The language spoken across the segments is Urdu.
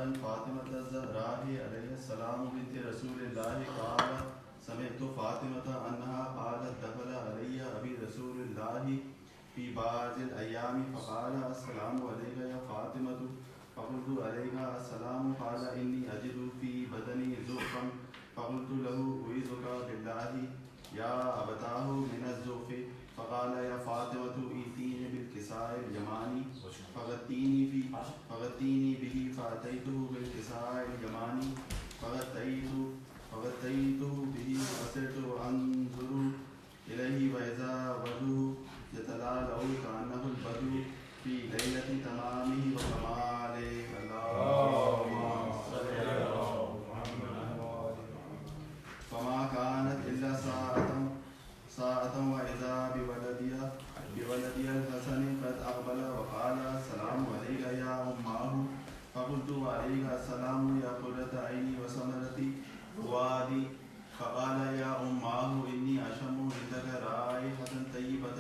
عن فاطمة الزهراء عليه السلام بنت رسول الله قال سمعت فاطمة أنها قالت دخل علي أبي رسول الله في بعض الأيام فقال السلام عليك يا فاطمة فقلت عليك السلام قال إني أجد في بدني زؤفا فقلت له أعيذك بالله يا أبتاه من الزؤف فقال يا فاطمة ائتيني بالكساء اليماني فغطيني به فأتيته بالكساء اليماني فغطيته به وصرت أنظر إليه وإذا وجهه يتلألأ كأنه البدر في ليلة تمامه وكماله. اللهم صل على محمد. فما كانت إلا ساعة وإذا بولدي الحسن قد أقبل وقال السلام عليك يا أماه فقلت وعليك السلام يا قرة عيني وثمرة فؤادي فقال يا أماه إني أشم عندك رائحة طيبة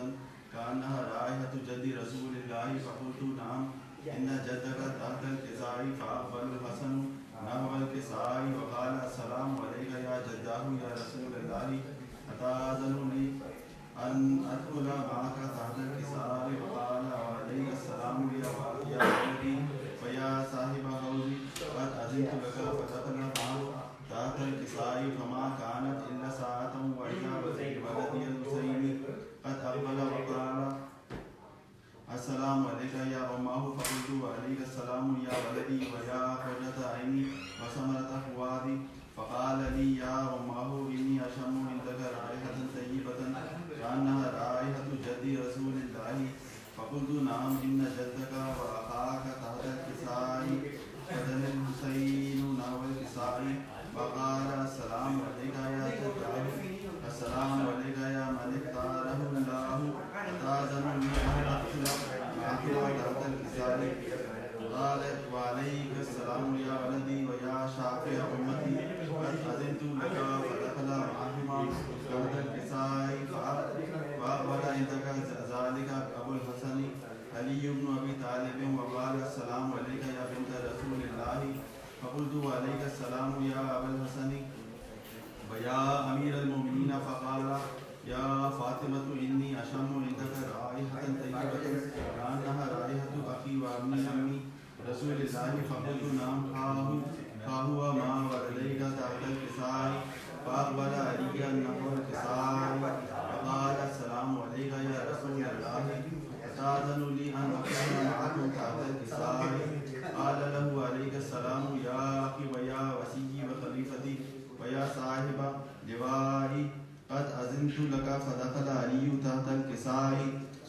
كأنها رائحة جد رسول الله فقلت نعم إن جدك تحت الكساء فأقبل الحسن نحو الكساء وقال السلام عليك يا جداه يا رسول الله أتأذن لي أن أدخل معك تحت الكساء وقال وعليك السلام يا ولدي ويا صاحب حوضي قد أذنت لك فدخل معه تحت الكساء فما كانت إلا ساعة وإذا بولدي الحسين قد أقبل وقال السلام عليك يا أماه فقلت وعليك السلام يا ولدي ويا قرة عيني وثمرة فؤادي فقال لي يا أماه إني أشم عندك رائحة طيبة كأنها رائحة جد رسول الله فقلت نعم إن جدك وأخاك تحت الكساء فدل الحسين نحو الكساء فقال السلام عليك يا جداه السلام عليك يا من اختاره الله أتأذن لي أن أدخل معك تحت الكساء قالت وعليك السلام يا ولدي ويا شافع أمتي قد أذنت لك فدخل معهما تحت الكساء فأقبل عندك ذلك أبو الحسن علي بن أبي طالب وقال السلام عليك يا بنت رسول الله فقلت وعليك السلام يا أبا الحسن ويا أمير المؤمنين فقال يا فاطمة إني أشم عندك رائحة طيبة كأنها رائحة أخي وابن عمي رسول الله فقلت نعم ها هو ما وعليك تحت الكساء فأقبل عليا نحو الكساء فقال السلام عليك يا رسول الله أتأذن لي أن أكون معكم تحت الكساء قال له عليك السلام يا أخي ويا وسيي وخليفتي ويا صاحب لوائي قد أذنت لك فدخل علي تحت الكساء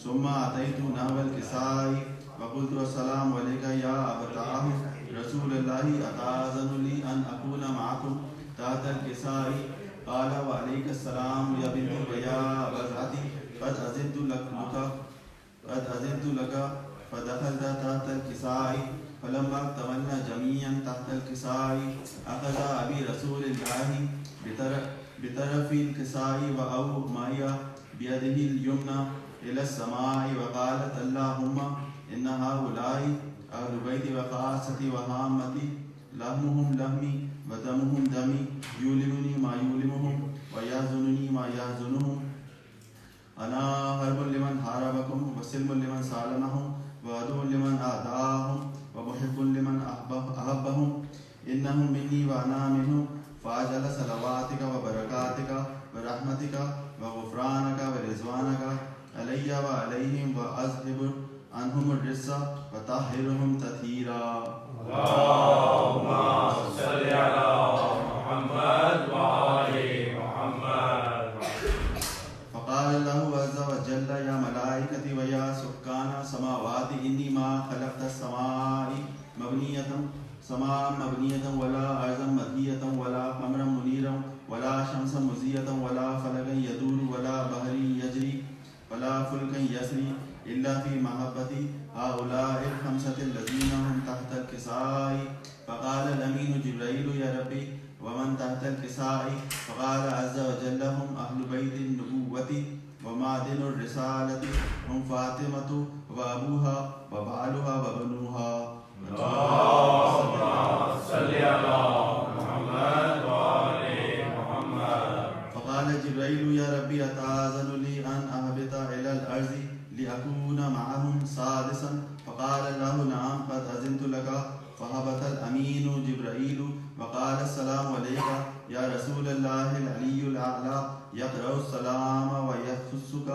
ثم أتيت نحو الكساء وقلت السلام عليك يا أبتاه رسول الله أتأذن لي أن أكون معكم تحت الكساء قال وعليك السلام يا بنت ويا أبتاه قد أذنت لك فدخلت تحت الكساء فلما اكتملنا جميعا تحت الكساء أخذ أبي رسول الله بطرف الكساء وأومأ بيده اليمنى إلى السماء وقالت اللهم إن هؤلاء أهل بيتي وخاصتي وهامتي لحمهم لحمي ودمهم دمي يؤلمني ما يؤلمهم ويحزنني ما يحزنهم أنا حرب لمن حاربكم وسلم لمن سالمهم وعدو لمن أعداهم ومحب لمن أحبهم إنهم مني وأنا منهم فأجل صلواتك وبركاتك ورحمتك وغفرانك ورضوانك علي وعليهم وأذهب عنهم الرجس وطهرهم تطهيرا. اللهم صل على محمد وآل محمد. فقال الله عز وجل يا ملائكتي ويا سكان السماوات إني ما خلقت السماء مبنية ولا أرضا مدية ولا قمرا منيرا ولا شمسا مزية ولا فلكا يدور ولا بحر يجري ولا فلكا يسري إلا في محبة هؤلاء الخمسة الذين هم تحت الكساء. فقال الأمين جبريل يا ربي ومن تحت الكساء؟ فقال عز وجل هم أهل بيت النبوة ومعدن الرسالة هم فاطمة وأبوها وبعلها وبنوها. فقال جبرائيل يا ربي أتأذن لي أن أهبط إلى الأرض لأكون معهم سادسا؟ فقال الله نعم قد أذنت لك. فهبط الأمين جبرائيل وقال السلام عليك يا رسول الله العلي الأعلى، يقرأ السلام ويخصك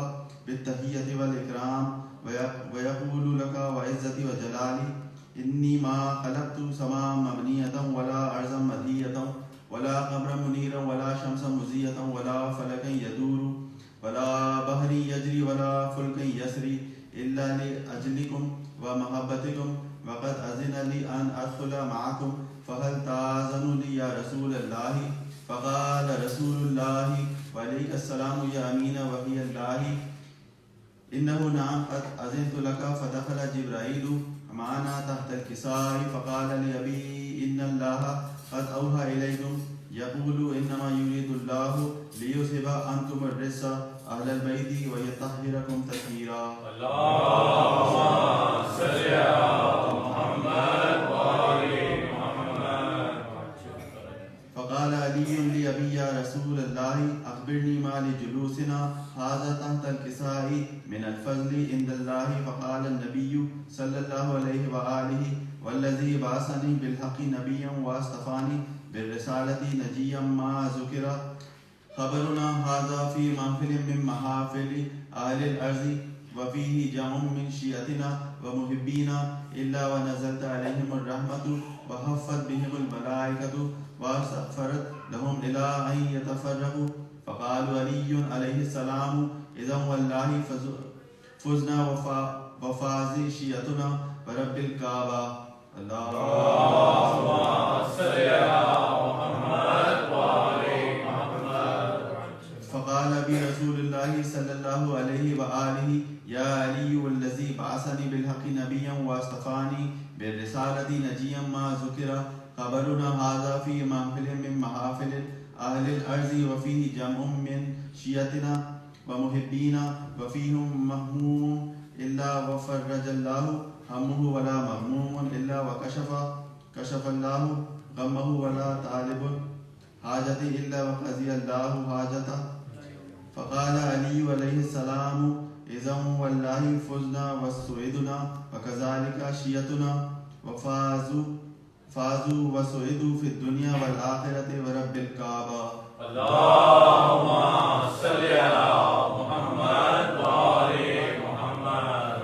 بالتحية والإكرام ويقول لك وعزتي وجلالي إني ما خلقت سماء مبنية ولا أرضا مدهية ولا قمرا منيرا ولا شمسا مزية ولا فلكا يدور ولا بحر يجري ولا فلك يسري إلا لأجلكم ومحبتكم، وقد أذن لي أن أدخل معكم، فهل تأذن لي يا رسول الله؟ فقال رسول الله وعليك السلام يا أمين وحي الله إنه نعم قد أذنت لك. فدخل جبرائيل معنا تحت الكساء فقال لأبي إن الله قد أوحى إليكم يقول إنما يريد الله ليذهب عنكم الرجس أهل البيت ويطهركم تطهيرا. اللهم صل على محمد وآل محمد. فقال علي لأبي يا رسول الله أخبرني ما لجلوسنا هذا تحت الكساء من الفضل عند الله. فقال النبي صلى الله عليه وآله والذي بعثني بالحق نبيا واصطفاني بالرسالة نجيا ما ذكر خبرنا هذا في محفل من محافل أهل الأرض وفيه جمع من شيعتنا ومحبينا إلا ونزلت عليهم الرحمة وحفت بهم الملائكة واستغفرت لهم إلى أن يتفرقوا. فقال علي عليه السلام إذا والله فزنا وفاز شيعتنا ورب الكعبة. اللهم صل على محمد وآل محمد. فقال برسول الله صلى الله عليه وآله يا علي والذي بعثني بالحق نبيا واصطفاني بالرسالة نجيا ما ذكر خبرنا هذا في محفل من محافل أهل الأرض وفيه جمع من شيعتنا ومحبينا وفيهم مهموم إلا وفرج الله همه ولا مغموم إلا وكشف الله غمه ولا طالب حاجة إلا وقضي الله حاجته. فقال علي عليه السلام إذا والله فزنا وسعدنا وكذلك شيعتنا فازوا وسعدوا في الدنيا والآخرة ورب الكعبة. اللهم صل على محمد وآل محمد.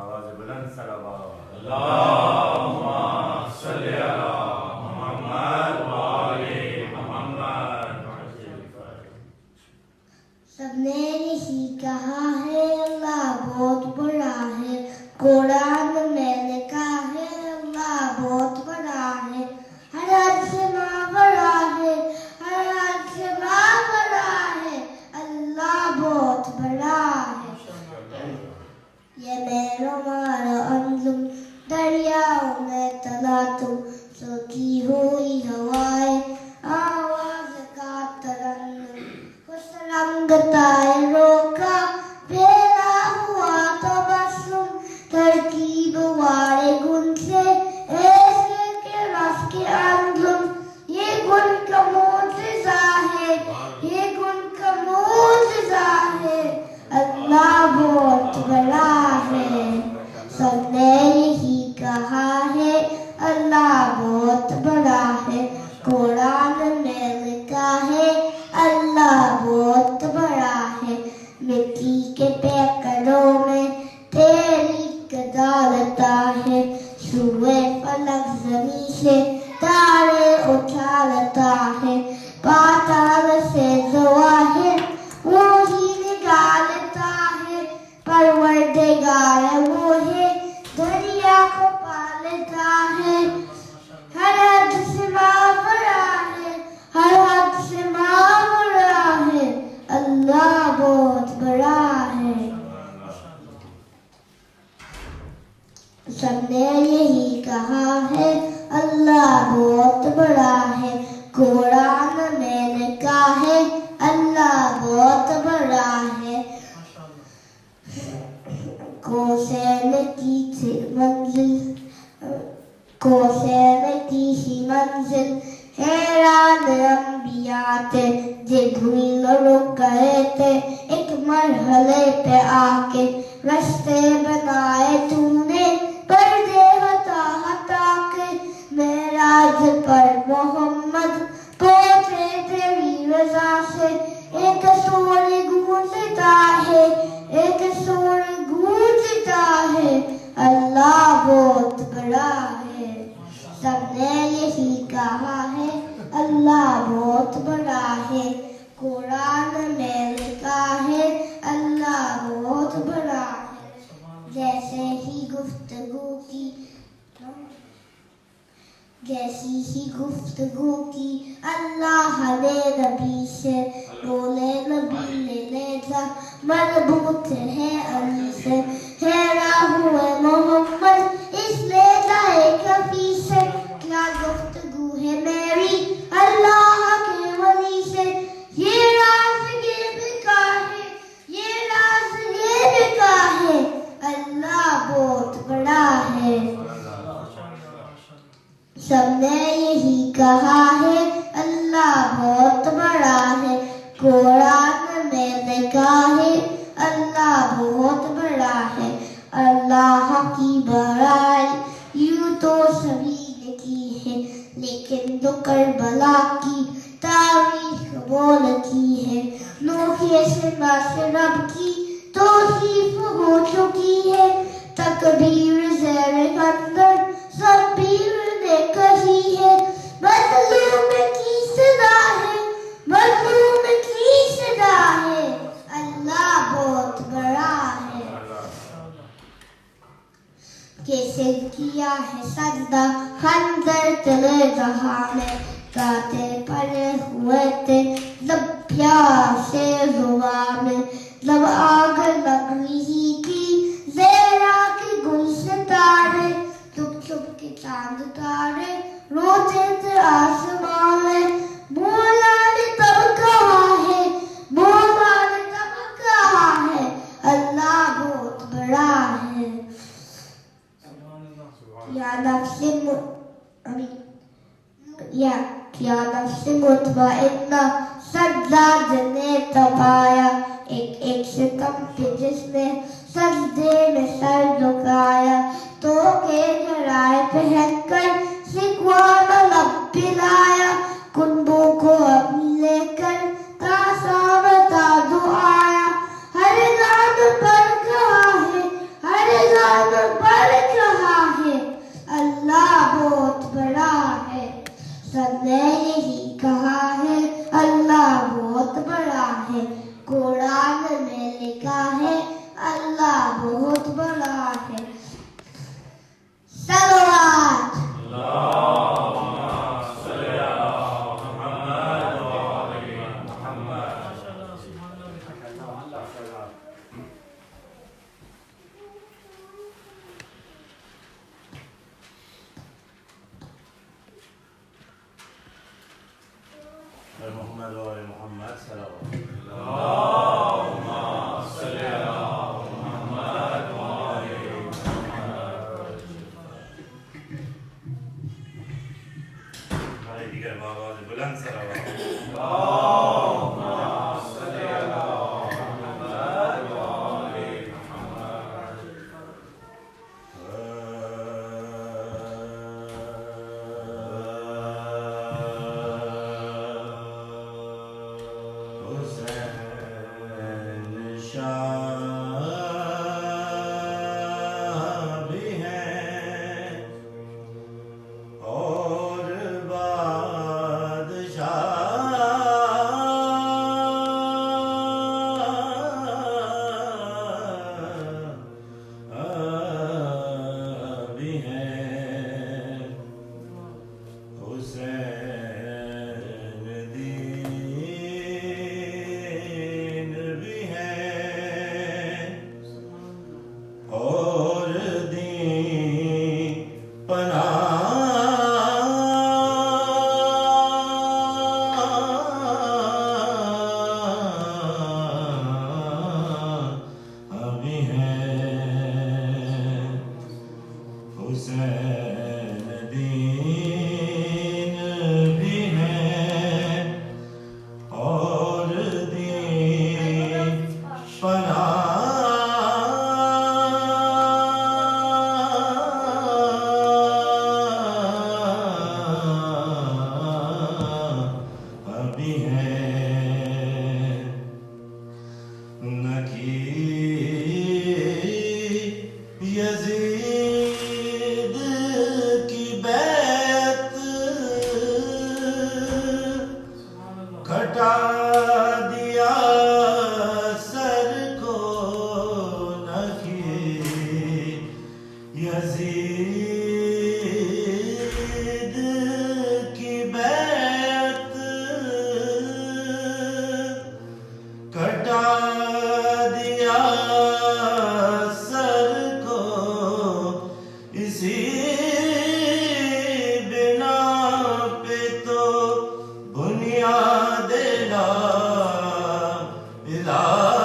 آواز بلند صلوات. اللهم صل على محمد وآل محمد. سب نے یہی کہا ہے اللہ بہت بڑا ہے، قرآن میں لکھا ہے اللہ بہت بڑا ہے، ہر حد سے ماورا ہے، ہر حد سے ماورا ہے، اللہ بہت بڑا ہے. یہ میرا مارا انظم دریاؤں میں تلاطم سوکی ہوئی ہوائیں آواز کا ترنم رنگ تائروں کا پھیلا ہوا تبسم ترکیب والے گن سے ایسے کہ رس کے انظم. یہ گن کا معجزہ ہے، یہ گن کا معجزہ ہے، اللہ بہت بڑا ہے. سب نے یہی کہا ہے اللہ بہت بڑا ہے، قرآن میں لکھا ہے اللہ بہت بڑا ہے. مٹی کے پیکروں میں تیری ڈالتا ہے، سوئے فلک زمین سے تارے اچھالتا ہے، پاتال سے ظواہر وہی نکالتا ہے، پروردگار وہ ہے دریا کو پالتا ہے، ہر حد سے ماورا ہے، ہر حد سے ماورا ہے، اللہ بہت بڑا ہے. سب نے یہی کہا ہے اللہ بہت بڑا ہے، قرآن میں لکھا ہے اللہ بہت بڑا ہے۔ کوسین کی سی منزل حیران انبیاء تھے، جبریل رک گئے تھے ایک مرحلے پہ آ کے، رستے بنائے تو نے پردے ہٹا ہٹا کے، معراج پر محمد پہنچے تیری رضا سے، ایک سور گونجتا ہے، ایک سور گونجتا ہے، اللہ بہت بڑا ہے۔ سب نے یہی کہا ہے اللہ بہت بڑا ہے، قرآن میں لکھا ہے اللہ بہت بڑا ہے۔ جیسی ہی گفتگو کی اللہ نے نبی سے، بولے نبی لے جا مربوط ہے علی سے، حیران ہوئے محمد اس لے جائے کبھی سے، کیا گفتگو ہے میری اللہ کے ولی سے، یہ راز یہ بکا ہے، یہ راز یہ بکا ہے، اللہ بہت بڑا ہے۔ سب نے یہی کہا ہے اللہ بہت بڑا ہے، قرآن میں لکھا ہے اللہ بہت بڑا ہے۔ اللہ کی بڑائی یوں تو سبھی نے کی ہے، لیکن جو کربلا کی تاریخ وہ لکھی ہے، نوحے سے رب کی توصیف ہو چکی ہے، تکبیر زیر اندر سبیر نے کہی ہے، مظلوم کی صدا ہے، مظلوم کی صدا ہے، اللہ بہت بڑا ہے۔ کیسے کیا ہے سجدہ خنجر تلے جہاں میں، کاٹے پڑے ہوئے تھے لب پیاسے زباں میں، جب آگ لگ رہی تھی زیرا کے گل ستارے، چھپ چھپ کے چاند تارے روتے تھے آسمان میں، مولا نے تب کہا ہے، مولا نے تب کہا ہے، اللہ بہت بڑا ہے۔ کیا نفس مطمئنہ سجدہ نے تبایا، ایک ایک ستم پہ جس نے سجدے میں سر جھکایا، تو کے گھرائے پہن کر سکوان لب پلایا، کنبوں کو اپنی لے کر تاسا بتا دعایا، ہر گان پر کہا ہے، ہر گان پر کہا ہے، اللہ بہت بڑا ہے۔ سب نے یہی کہا ہے اللہ بہت بڑا ہے، قرآن میں لکھا ہے اللہ بہت بڑا ہے۔ صلوات محمد و محمد صلوات دیگر آواز بلند صلوات اور بادشاہ یزید کی بیعت کٹا دیا سر کو اسی بنا پہ تو بنیاد لا الہ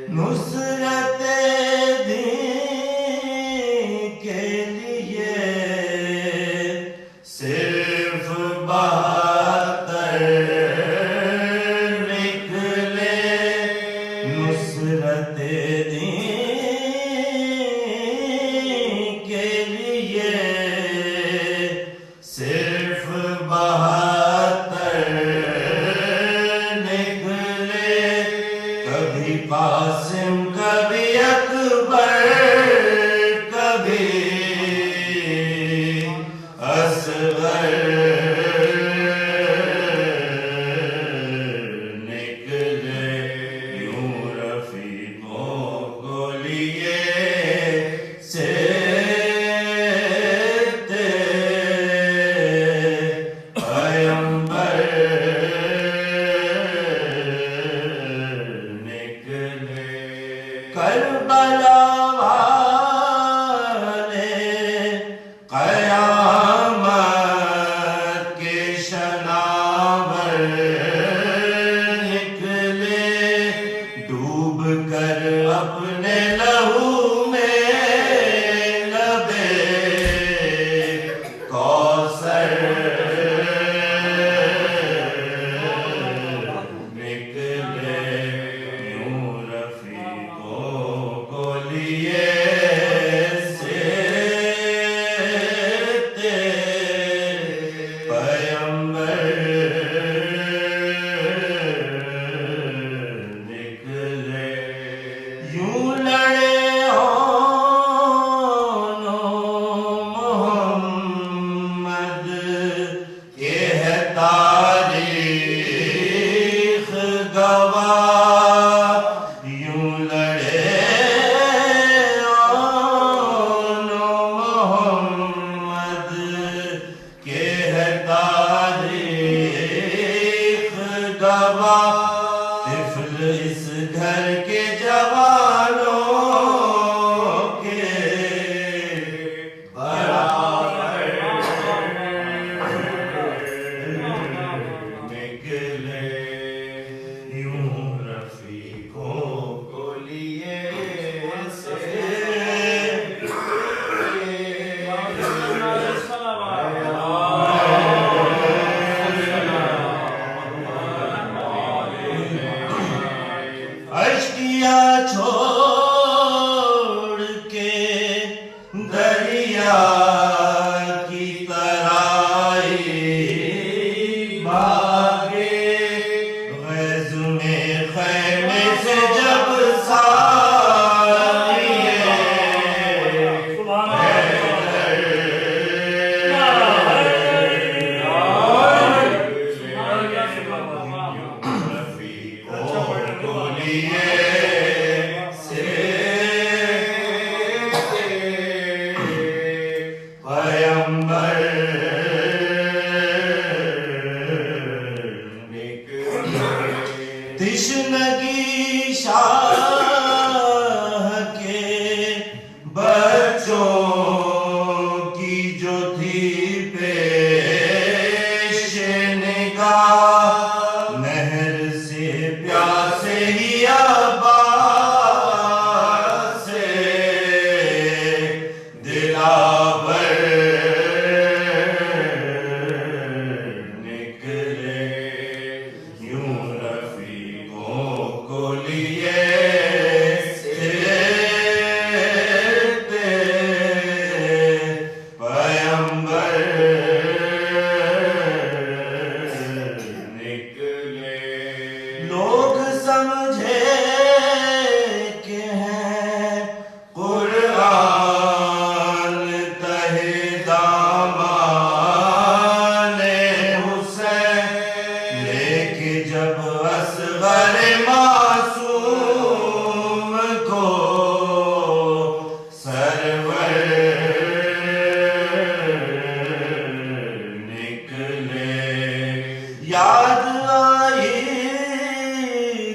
نصرت دین کے لیے صرف 72 نکلے نصرت دین کے لیے صرف 72 نکلے کبھی قاسم کبھی اکبر کبھی اصغر نکلے یوں رفیقوں کو لیے سیتے پیمبر کربلا والے قیامت کے شناور نکلے ڈوب کر اپنے لہو میں لبے کوثر نکلے یوں رفیقوں کو لیے سیتے پیمبر نکلے یوں لڑے محمد یہ ہے تاریخ گواہ یوں لڑے محمد کہ ہے تاریخ گواہ طفل اس گھر کے جوانوں کے برابر نکلے یوں رفیقوں اشکیاں چھوڑ کے دریا کی طرح بھاگے غیظ میں خیمے سے جب تشنگی شاہ کے بچوں کی جو تھی پیش نگاہ نہر سے پیاسے ہی عباس سے دلاور نکلے یوں لوگ سمجھے کہ ہیں قرآن تہ دامان حسین لیکن جب اصغر معصوم کو سرور نکلے یاد آئی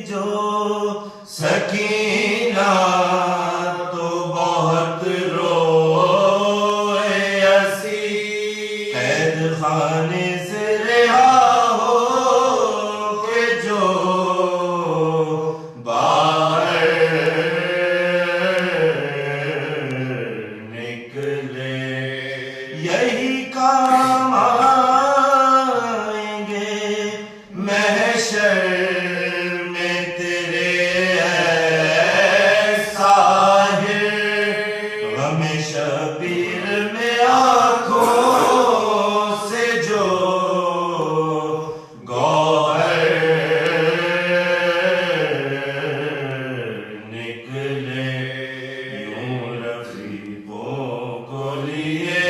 جو سکینہ تو بہت روئے اسی قید خانے سے رہا ہو کے جو باہر نکلے یہی کام آئیں گے محشر میں تیرے ساحر غم شبیر میں آنکھوں سے جو گوہر نکلے یوں رفیقوں کو لیے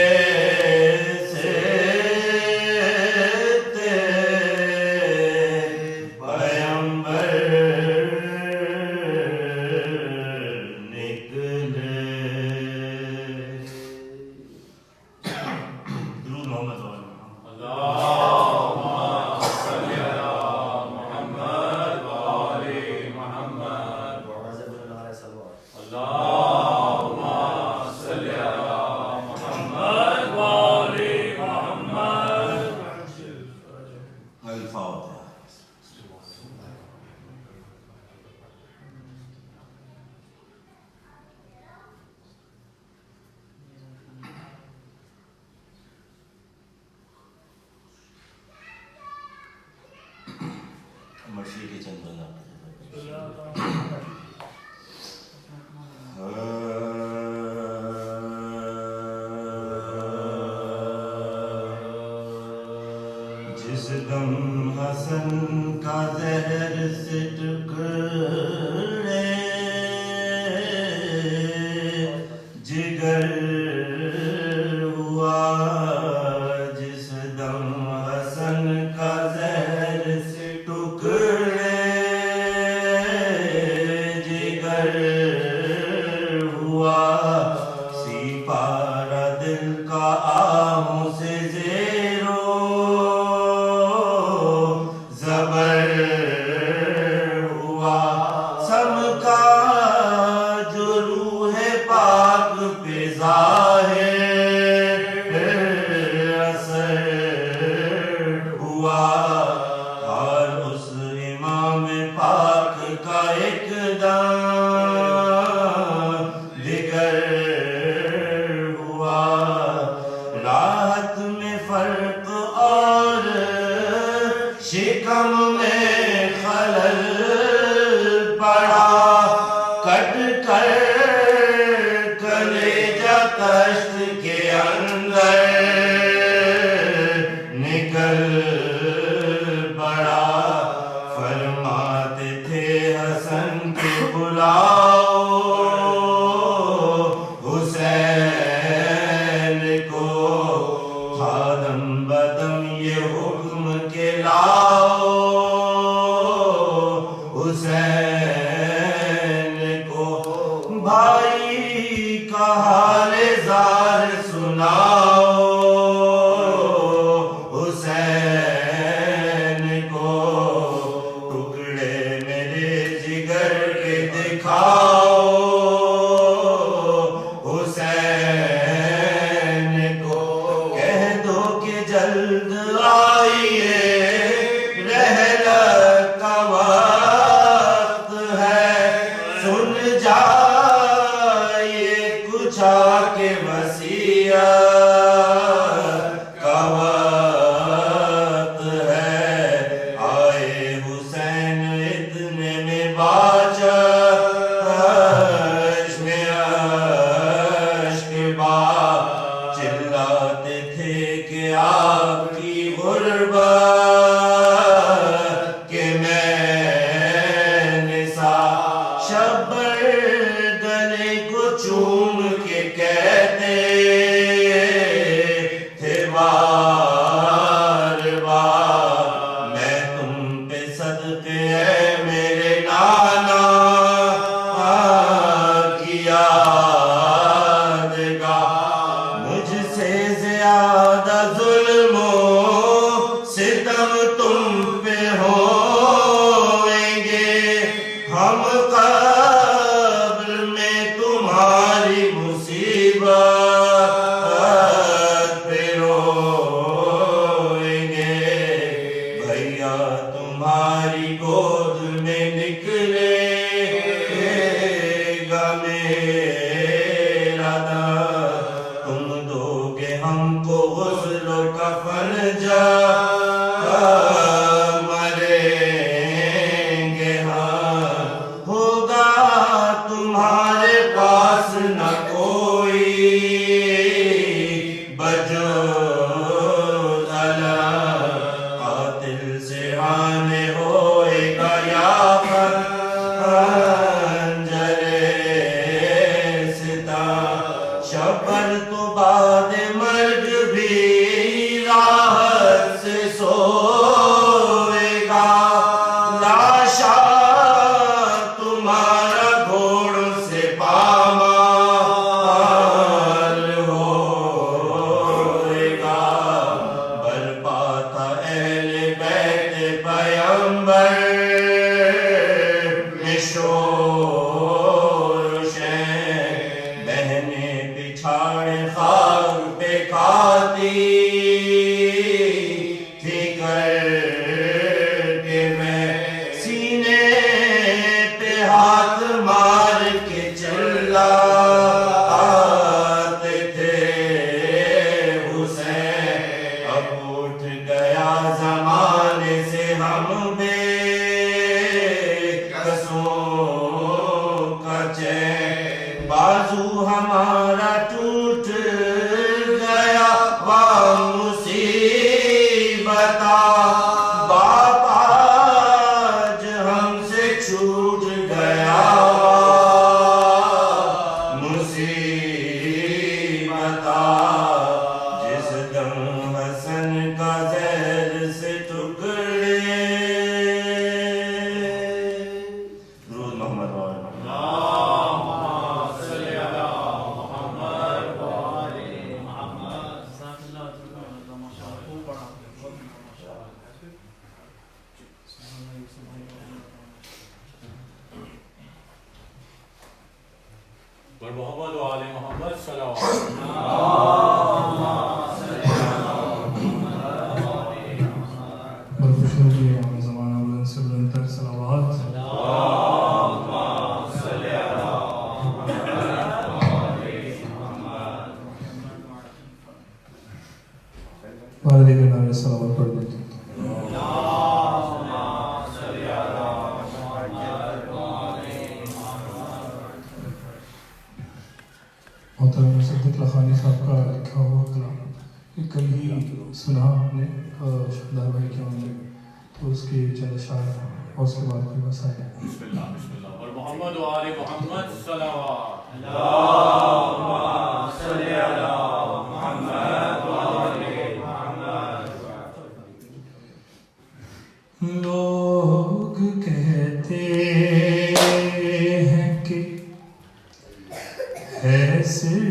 مرشی کے چند بنا جس دم حسن کا زہر سے ٹکڑے جگر ہوا جس دم حسن کا زہر سے ٹکڑے جگر ہوا سی پارا دل کا آہوں سے زیرو زبر ہوا سب کا جو روح پاک پہ ظاہر اثر ہوا اور اس امام پاک کا ایک دم دیگر ہوا راحت میں فرق اور شکم میں خلل پڑا بلاؤ حسین کو خادم بدم یہ حکم کے لاؤ حسین کو بھائی کا حال زار سناؤ حسین کو ٹکڑے میرے جگر کے دکھاؤ حسین کو کہہ دو کہ جلد آئیے رحلت کا وقت ہے سن جائیے کچھ آ کے وصیت کا وقت ہے آئے حسین اتنے میں باچا چلاتے تھے کہ آپ کی غربت کہ میں نسا شبر گلے کو چوم کے کہتے تھے بار بار میں تم پہ صدقے ہے میرے نانا کیا مجھ سے زیادہ ظلم و ستم تم پہ ہوئیں گے ہم قبر میں تمہاری مصیبت پہ روئیں گے بھیا تمہاری گود میں نکلے گا میرا دم تم دو گے ہم کو غسل و کفن جا مریں گے ہاں ہوگا تمہارے پاس نہ کوئی بجوز اللہ قاتل سے آنے ہوئے گا یا شبر تو بعد مرگ بھی راحت سے سوئے گا لاشا تمہارا گھوڑوں سے پامال ہوئے گا برپا تھا اہل بیت پیغمبر چھاڑ خاک پہ کھاتی تھی کر کے میں سینے پہ ہاتھ مار کے چلاتے تھے حسین اب اٹھ گیا زمانے سے ہم بے قصوں کا چین بازو ہمارا ٹوٹ گیا مصیبت باپ آج ہم سے چھوٹ گیا مصیبت جس دم حسن کا زہر سے ٹکڑے درود محمد وعلى محمد وعلى محمد صلوات زمانہ بلند سے بلند تر صلوات والدے کے نام صلوات پڑھ دیتے محترم صدیق لخانی صاحب کا لکھا ہوا کلام کہ کل ہی سنا ہم نے شہداء بھائی کے ہوں گے تو اس کے چند اشعار اور اس کے بعد کوئی مسائل ہیں؟ بسم اللہ بسم اللہ. اور محمد و آل محمد صلوات. اللہم صلی علی محمد و آل محمد. لوگ کہتے ہیں کہ ہے سر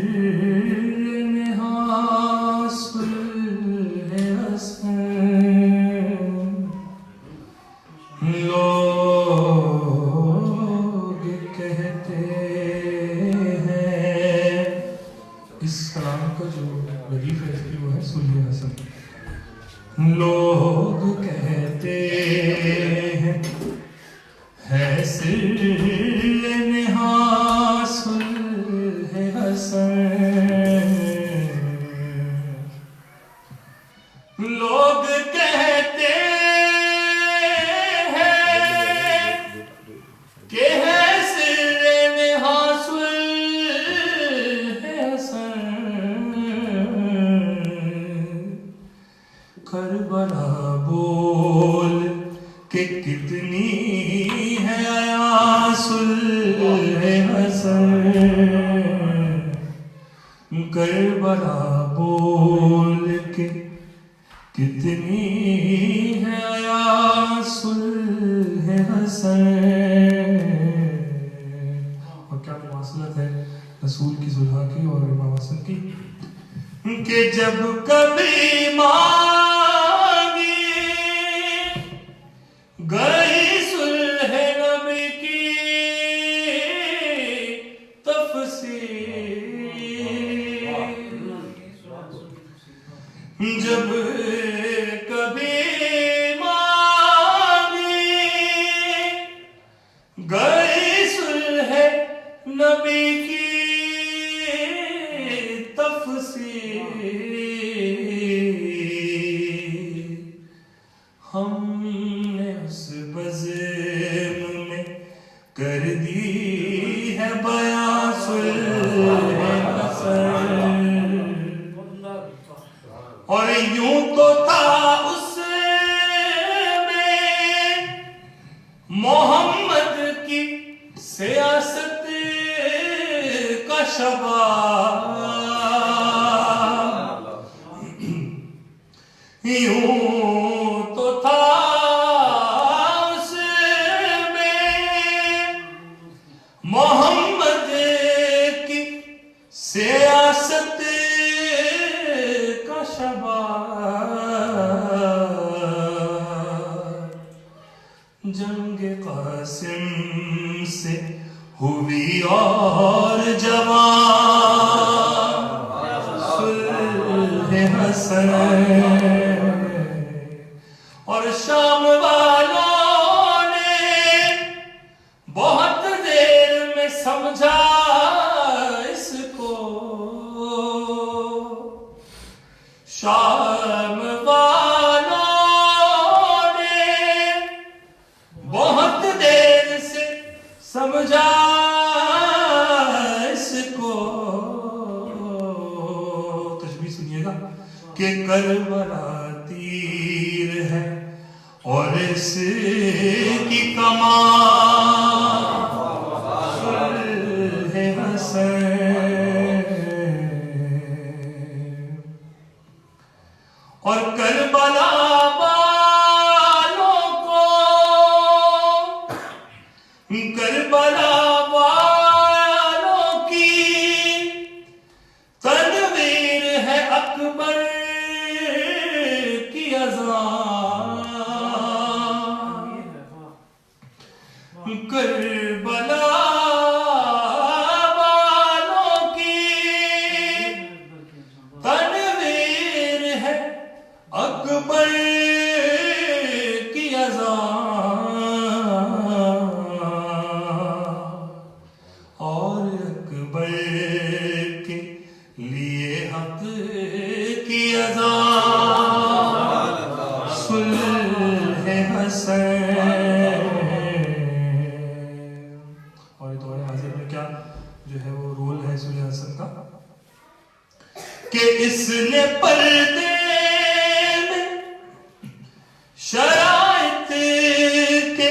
نہا صلح حسن. لوگ کہتے ہیں، اس کلام کا جو ردیف ہے اس کی وہ ہے صلح حسن. لوگ کہتے ہیں ہے سر نہا صلح حسن. لوگ کہتے ہیں کہ ہے سر نہا صلح حسن. کربلا بول کہ کتنی ہے آیا صلح حسن. کربلا بول کہ کتنی ہے آیا صلح حسن. اور کیا مواصلت ہے رسول کی صلح کی اور امام حسن کی کہ جب کبھی مانگی گئی صلح نبی کی تفسیر. جب کبھی مانگی گئی صلح نبی کی تفسیر. ہم نے اس بزم میں کر دی ہے بیان صلح حسن. اور یوں تو تھا اس میں محمد کی سیاست کا شباب. یوں تو تھا اس میں محمد کی سیاست کا شباب. جنگ قاسم سے ہوئی اور جوان صلح حسن. اور شام والوں نے بہت دیر میں سمجھا اس کو. شام والوں نے بہت دیر سے سمجھا اس کو. تشبیہ سنیے گا کہ کربلا تیر ہے اور اس کی کمان صلح حسن. اور کربلا والوں کو کربلا والوں کی تنویر ہے اکبر کی اذان. کربلا والوں کی تنویر ہے اکبر کی اذان. اور اکبر کے لیے حق کی اذان صلح حسن. اور دور حاضر میں کیا جو ہے وہ رول ہے صلح حسن کا کہ اس نے پردے میں شرائط کے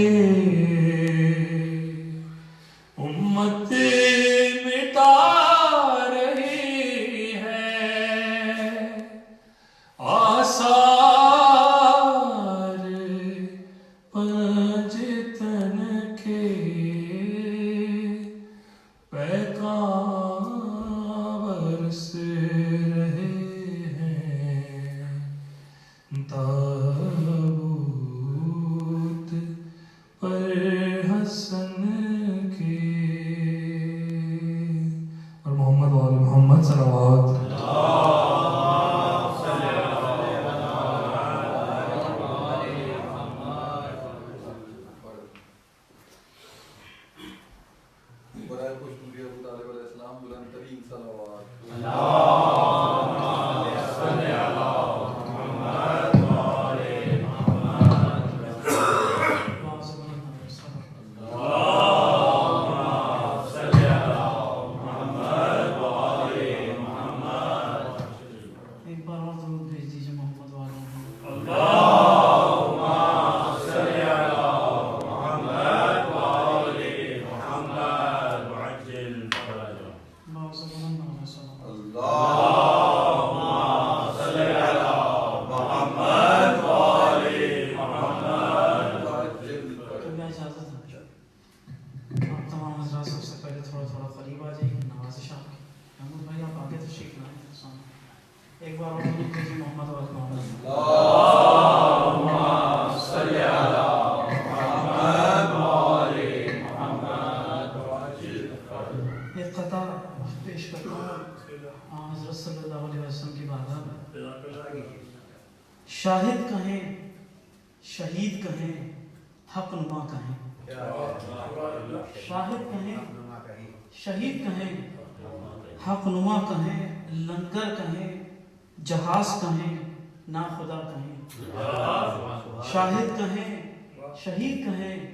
کے امت مٹا رہی ہے آثار پنجتن کے پیغام برس رہے ہیں تابوت پر حسن کے اور محمد وآل محمد صلوات برائے خوشنودی ابو طالب علیہ السلام بلند ترین صلوات ایک بار اور درود بھیج دیجیے محمد والوں کو ایک بار اور درود بھیجیے محمد والوں کو ایک قطع پیش کرتا ہوں حضرت صلی اللہ علیہ وسلم کی بارگاہ میں شاہد کہیں شہید کہیں حق نما کہیں شاہد کہیں شہید کہیں حق نما کہیں لنگر کہیں جہاز کہیں نا خدا کہیں شاہد کہیں شہید کہیں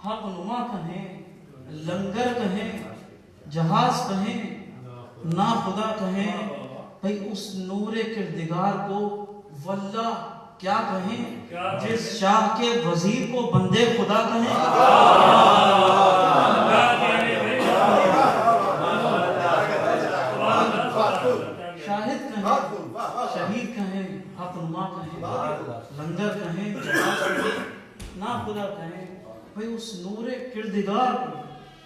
حق نما کہیں لنگر کہیں جہاز کہیں نا خدا کہیں بھئی اس نور کردگار کو واللہ کیا کہیں جس شاہ کے وزیر کو بندے خدا کہیں شاہد کہیں شہید کہیں حق نما کہیں لنگر کہیں جہاز کہیں نا خدا کہیں بھئی اس نور کردگار کو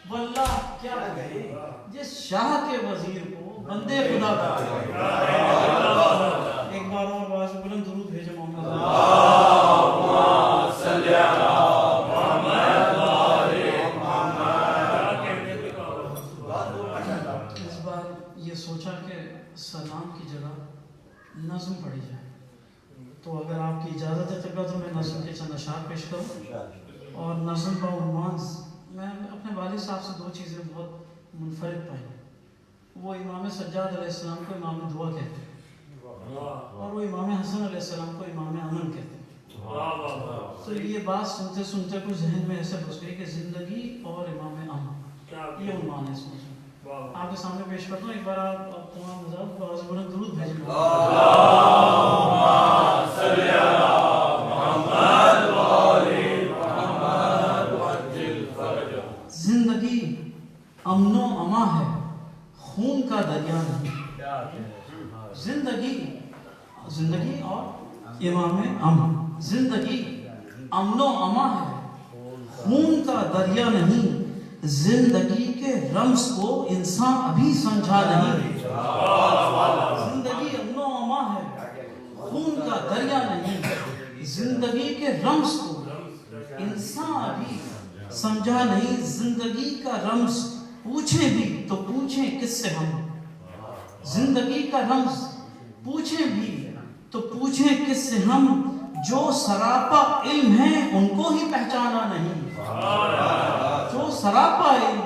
واللہ کیا کہیں جس شاہ کے وزیر کو بندے خدا کہیں ایک بار اور باز بلند درود بھیجے محمد اس بار یہ سوچا کہ سلام کی جگہ نظم پڑھی جائے تو اگر آپ کی اجازت ہے تو میں نظم کے چند اشعار پیش کروں اور نظم کا عنوان میں اپنے والد صاحب سے دو چیزیں بہت منفرد پائیں وہ امام سجاد علیہ السلام کو امام دعا کہتے ہیں اور وہ امام حسن علیہ السلام کو امام امن کہتے ہیں تو یہ بات سنتے سنتے کچھ ذہن میں ایسے گھس گئی کہ زندگی اور امام امن یہ عنوان ہے اس میں آپ کے سامنے پیش کرتا ہوں ایک بار آپ تمام حضرات باز بلند درود بھیجیں زندگی امن و اما ہے خون کا دریا نہیں زندگی اور امام امن زندگی امن و اما ہے خون کا دریا نہیں زندگی کے رمز کو انسان ابھی سمجھا نہیں زندگی امن و اما ہے خون کا دریا نہیں زندگی کے رمز کو انسان ابھی سمجھا نہیں زندگی کا رمز پوچھیں بھی تو پوچھیں کس سے ہم زندگی کا رمز پوچھیں بھی تو پوچھیں کس سے ہم جو سراپا علم ہے ان کو ہی پہچانا نہیں جو سراپا علم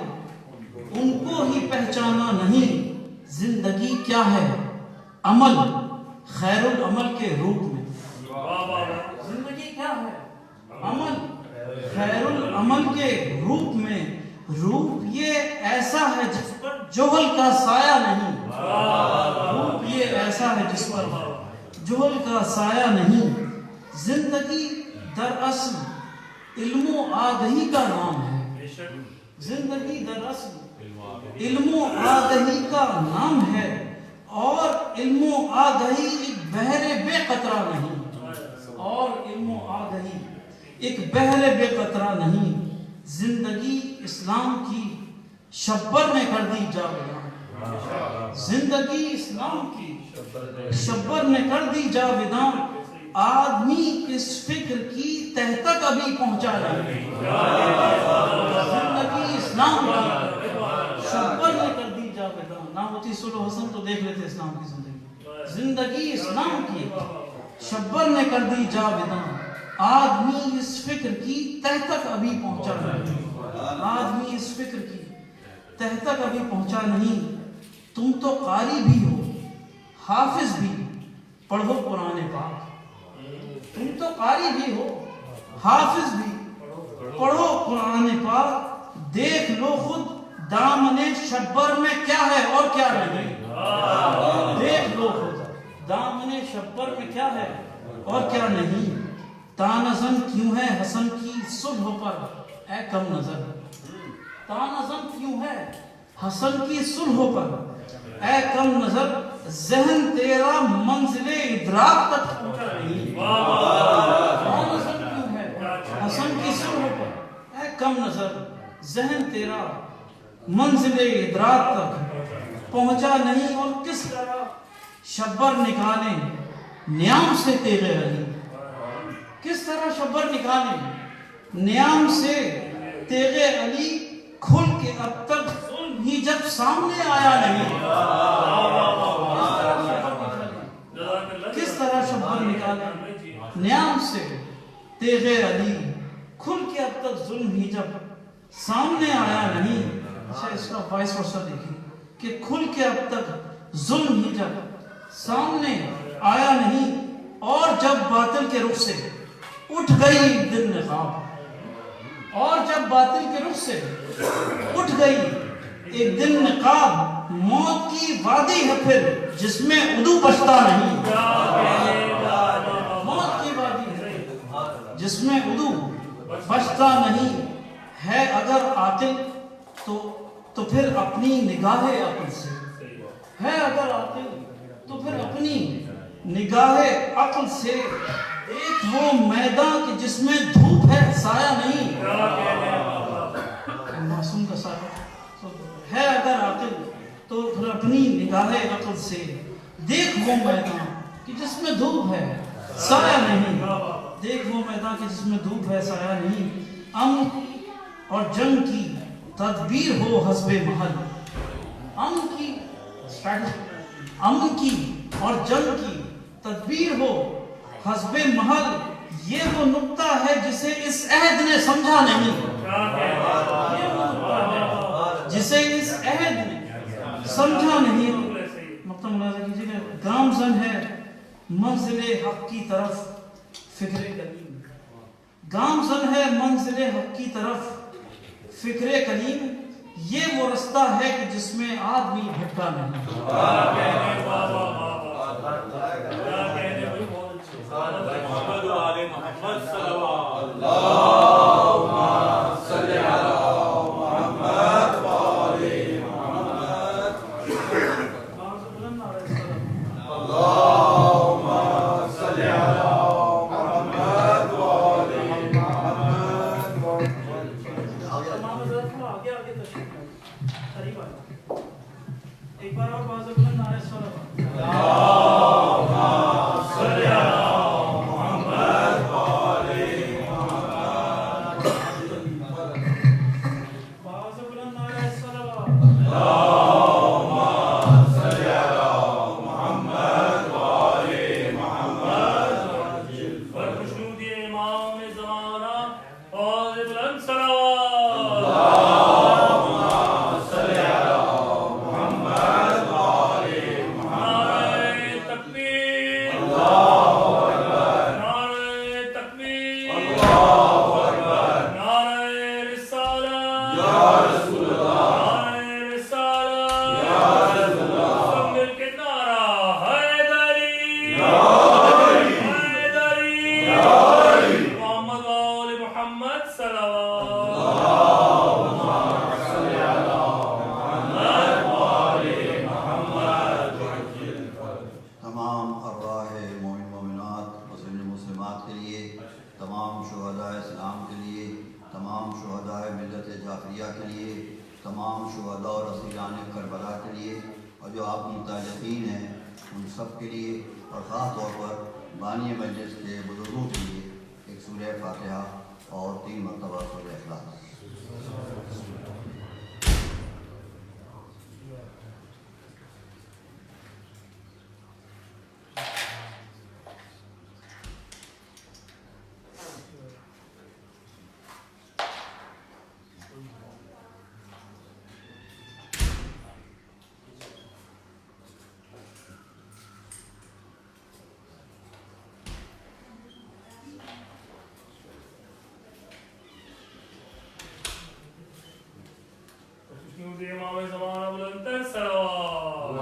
ان کو ہی پہچانا نہیں زندگی کیا ہے عمل خیر العمل کے روپ میں زندگی کیا ہے عمل خیر العمل کے روپ میں روپ یہ ایسا ہے جس پر جوہل کا سایہ نہیں روپ یہ ایسا ہے جس پر جوہل کا سایہ نہیں زندگی دراصل علم و آگہی کا نام ہے. زندگی دراصل علم و آگہی کا نام ہے اور علم و آگہی ایک بحر بے قطرہ نہیں اور علم و آگہی ایک بحر بے قطرہ نہیں. زندگی اسلام کی شبر نے کر دی جاویداں. زندگی اسلام کی شبر نے کر دی جاویداں. آدمی اس فکر کی تہ تک ابھی پہنچا نہیں. زندگی اسلام کی شبر نے کر دی جاویداں. نہ ہوتی سلو حسن تو دیکھ لیتے اسلام کی زندگی. زندگی اسلام کی شبر نے کر دی جاویداں. آدمی اس فکر کی تہ تک ابھی پہنچا نہیں. آدمی اس فکر کی تہ تک ابھی پہنچا نہیں. تم تو قاری بھی ہو حافظ بھی پڑھو قرآن پاک. تم تو قاری بھی ہو حافظ بھی پڑھو قرآن پاک. دیکھ لو خود دامن شبر میں کیا ہے اور کیا نہیں. دیکھ لو خود دامن شبر میں کیا ہے اور کیا نہیں. تانزن کیوں ہے حسن کی صلح پر اے کم نظر. تانزن کیوں ہے حسن کی صلح پر اے کم نظر. ذہن تیرا منزل ادراک تک پہنچا نہیں. تانزن کیوں ہے حسن کی صلح پر اے کم نظر. ذہن تیرا منزل ادراک تک پہنچا نہیں. اور کس طرح شبر نکالیں نیام سے تیغ علی. کس طرح شبر نکالیں نیام سے تیغ علی. کھل کے اب تک ظلم ہی جب سامنے آیا نہیں. کس طرح شبر نکالیں نیام سے تیغ علی. کھل کے اب تک ظلم ہی جب سامنے آیا نہیں. اچھا اس کا وائس ورثہ دیکھیں کہ کھل کے اب تک ظلم ہی جب سامنے آیا نہیں. اور جب باطل کے رخ سے اٹھ گئی دل نقاب. اور جب باطل کے رخ سے اٹھ گئی ایک دن نقاب. موت کی وادی ہے پھر جس میں عدو بچتا نہیں. موت کی وادی ہے جس میں عدو بچتا نہیں. ہے اگر عاقل تو پھر اپنی نگاہ عقل سے. ہے اگر عاقل تو پھر اپنی نگاہ عقل سے. ایک وہ میدان کہ جس میں دھوپ ہے سایہ نہیں. معصوم کا سایہ. ہے اگر عاقل تو پھر اپنی نگاہ عقل سے. دیکھ وہ میدان کہ جس میں دھوپ ہے سایہ نہیں. دیکھ وہ میدان کہ جس میں دھوپ ہے سایہ نہیں. امن اور جنگ کی تدبیر ہو حسب محل. امن کی اور جنگ کی تدبیر ہو حسب محل. یہ وہ نقطہ ہے جسے اس عہد نے سمجھا نہیں. یہ وہ نقطہ ہے جسے اس عہد نے سمجھا نہیں. مقطع ملاحظہ کیجیے کہ گامزن ہے منزل حق کی طرف فکر کلیم. گامزن ہے منزل حق کی طرف فکر کلیم. یہ وہ رستہ ہے کہ جس میں آدمی بھٹکا نہیں. محمد و آل محمد صلوات. اللہم صلی علی محمد و آل محمد. اللہم صلی علی محمد و آل محمد. ایک بار اور باز بلند نعرہ صلوات. اللہم صلی علی محمد و آل تمام شہداء اسلام کے لیے، تمام شہداء ملت جعفریہ کے لیے، تمام شہداء اور اسیران کربلا کے لیے، اور جو آپ متعلقین ہیں ان سب کے لیے، اور خاص طور پر بانی مجلس کے بزرگوں کے لیے ایک سورہ فاتحہ اور 3 مرتبہ سورہ اخلاص۔ امام زمانہ بلند تر صلوات۔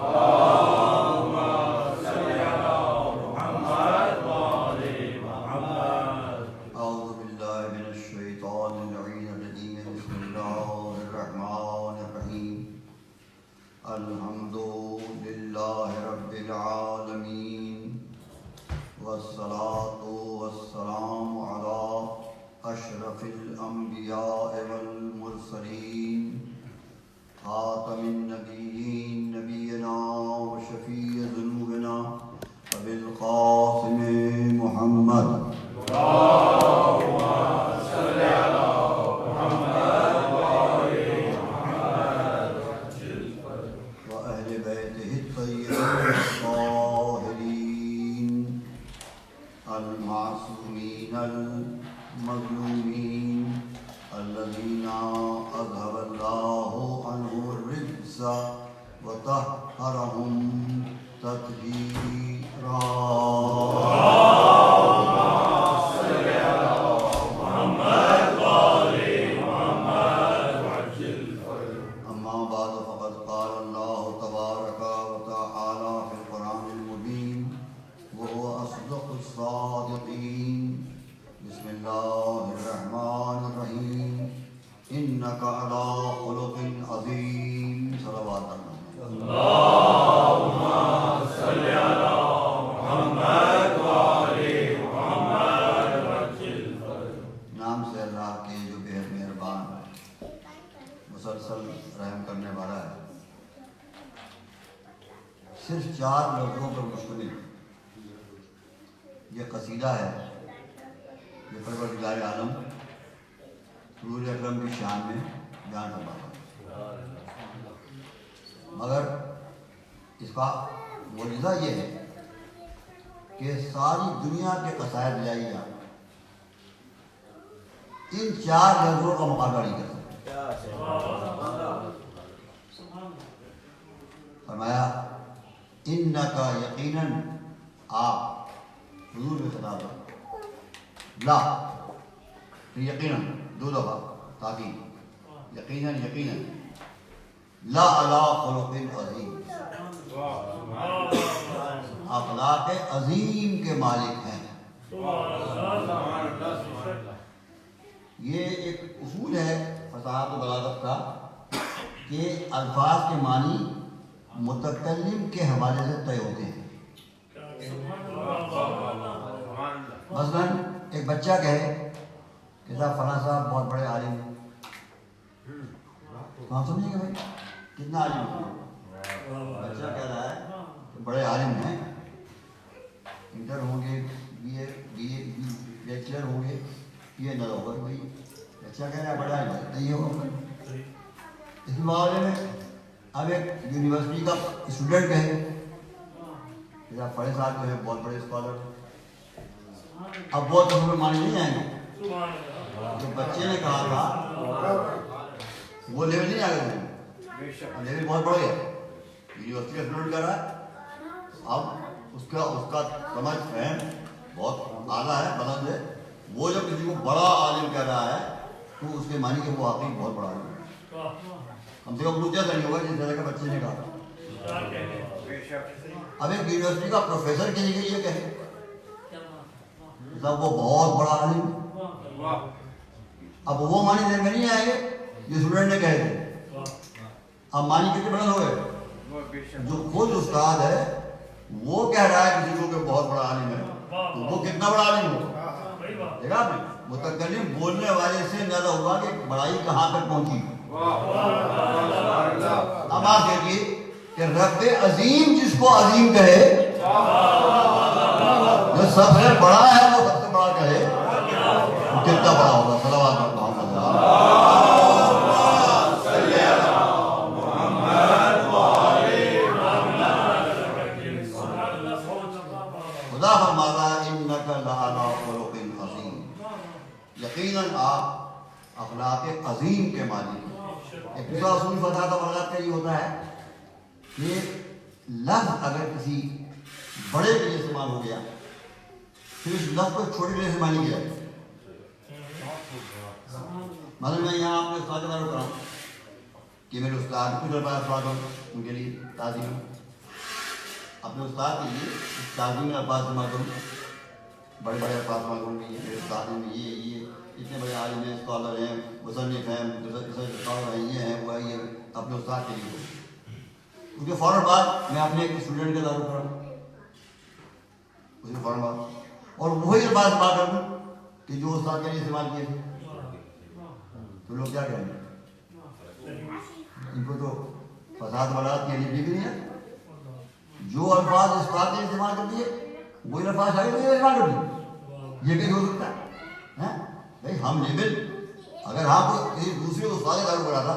اعوذ باللہ من الشیطان اللعین الرجیم، بسم اللہ الرحمن الرحیم، الحمد للہ رب العالمین، والصلاة والسلام علی اشرف الانبیاء والمرسلین، خاتم النبیین نبینا و شفیع ذنوبنا ابی القاسم محمد و اہل بیتہ الطیبین الطاہرین المعصومین المظلومین الذین اذهب اللہ عنہ الرجس وطہرہم تطہیرا۔ اما بعد فقد قال اللہ تبارک وتعالی فی القرآن المبین وهو اصدق الصادقین، بسم اللہ الرحمن الرحیم، انک علی خلق عظیم، صلوات نام سے اللہ کے جو بہت مہربان، مسلسل رحم کرنے والا ہے۔ صرف 4 لفظوں پر مشتمل یہ قصیدہ ہے، یہ پروردگار عالم حضور اکرم کی شان میں بیان فرماتا ہے، مگر اس کا معجزہ یہ ہے کہ ساری دنیا کے قصائد لائی جائیں، ان 4 لفظوں کا مقابلہ نہیں کر سکتے۔ فرمایا انکا یقیناً، آپ حضور میں خطاب ہے، لا یقیناً 2 دفعہ تاکید، یقیناً یقیناً، لا علی خلق عظیم، اخلاق عظیم کے مالک ہیں۔ یہ ایک اصول ہے فصاحت و بلاغت کا کہ الفاظ کے معنی متکلم کے حوالے سے طے ہوتے ہیں۔ مثلاً ایک بچہ کہے کہ صاحب فلاں صاحب بہت بڑے عالم ہیں، کہاں سمجھیں گے بھائی کتنا عالم ہے؟ بچہ کہہ رہا ہے کہ بڑے عالم ہیں، انٹر ہوں گے، بی اے بیچلر ہوں گے، یہ نہ ہوگا کہ بھائی بچہ کہہ رہا ہے بڑا عالم ہے، نہیں ہوگا۔ اس معاملے میں اب ایک یونیورسٹی کا اسٹوڈنٹ کہے کہ صاحب بڑے صاحب جو ہے بہت بڑے اسکالر، اب وہ تو ہمیں معنی نہیں آئیں گے، جو بچے نے کہا تھا وہ لیول نہیں آ گئے، لیول بہت بڑھ گیا، یونیورسٹی کا اسٹوڈنٹ کر رہا ہے، اب اس کا سمجھ فہم بہت اعلیٰ ہے، بلند ہے، وہ جب کسی کو بڑا عالم کہہ رہا ہے تو اس کے معنی کہ وہ واقعی بہت بڑا عالم ہے، کم سے کم دوسرا نہیں ہوگا جس طرح کے بچے نے کہا۔ اب ایک یونیورسٹی کا پروفیسر کسی کے لیے کہے صاحب وہ بہت بڑا عالم ہے، اب وہ معنی ذہن میں نہیں آئے گے جو اسٹوڈنٹ نے کہے تھے، اب معنی کتنے بڑا ہو گئے؟ جو خود استاد ہے وہ کہہ رہا ہے کسی کو کہ بہت بڑا عالم ہے، تو وہ کتنا بڑا عالم ہو؟ دیکھا آپ نے متکلم بولنے والے سے اندازہ ہوا کہ بڑائی کہاں تک پہنچی. اب آپ دیکھیے کہ رب عظیم جس کو عظیم کہے, جو سب سے بڑا ہے وہ سب سے بڑا کہے, کتنا بڑا ہوگا. صلوات محمد خدا فرماتا ہے انک لعلی خلق عظیم, یقیناً آپ اخلاق عظیم کے مالک ہیں. ایک دوسرا اصول فتح برکات کا یہ ہوتا ہے کہ لفظ اگر کسی بڑے کے لیے استعمال ہو گیا پھر اس لفظ کو چھوٹے کے لیے استعمال نہیں کیا. مثلا میں یہاں آپ نے استاد کا تعارف کراؤں کہ میرے استاد کچھ الفاظ استاد ہوں, ان کے لیے تعظیم, اپنے استاد کے لیے تعظیم الفاظ استعمال کروں, بڑے بڑے الفاظ استعمال کروں گی. میرے استاد میں یہ اتنے بڑے عالم ہیں, اسکالر ہیں, مصنف ہیں, یہ ہیں وہ یہ, اپنے استاد کے لیے. اس کے فوراً بعد میں اپنے ایک اسٹوڈنٹ کا تعارف کراؤں, اس کے فوراً بعد اور وہی الفاظ بات کروں کہ جو استاد کے لیے استعمال کیے تھے, تو لوگ کیا کہیں گے؟ ان کو تو فساد ولاد کے لیے بھی نہیں ہے. جو الفاظ استاد کے لیے استعمال کر دیے وہی الفاظ شاید کے لیے استعمال کر دیے, یہ کہیں ہو سکتا ہے؟ بھائی ہم لیبل اگر آپ کسی دوسرے استاد کا تعارف کرا تھا,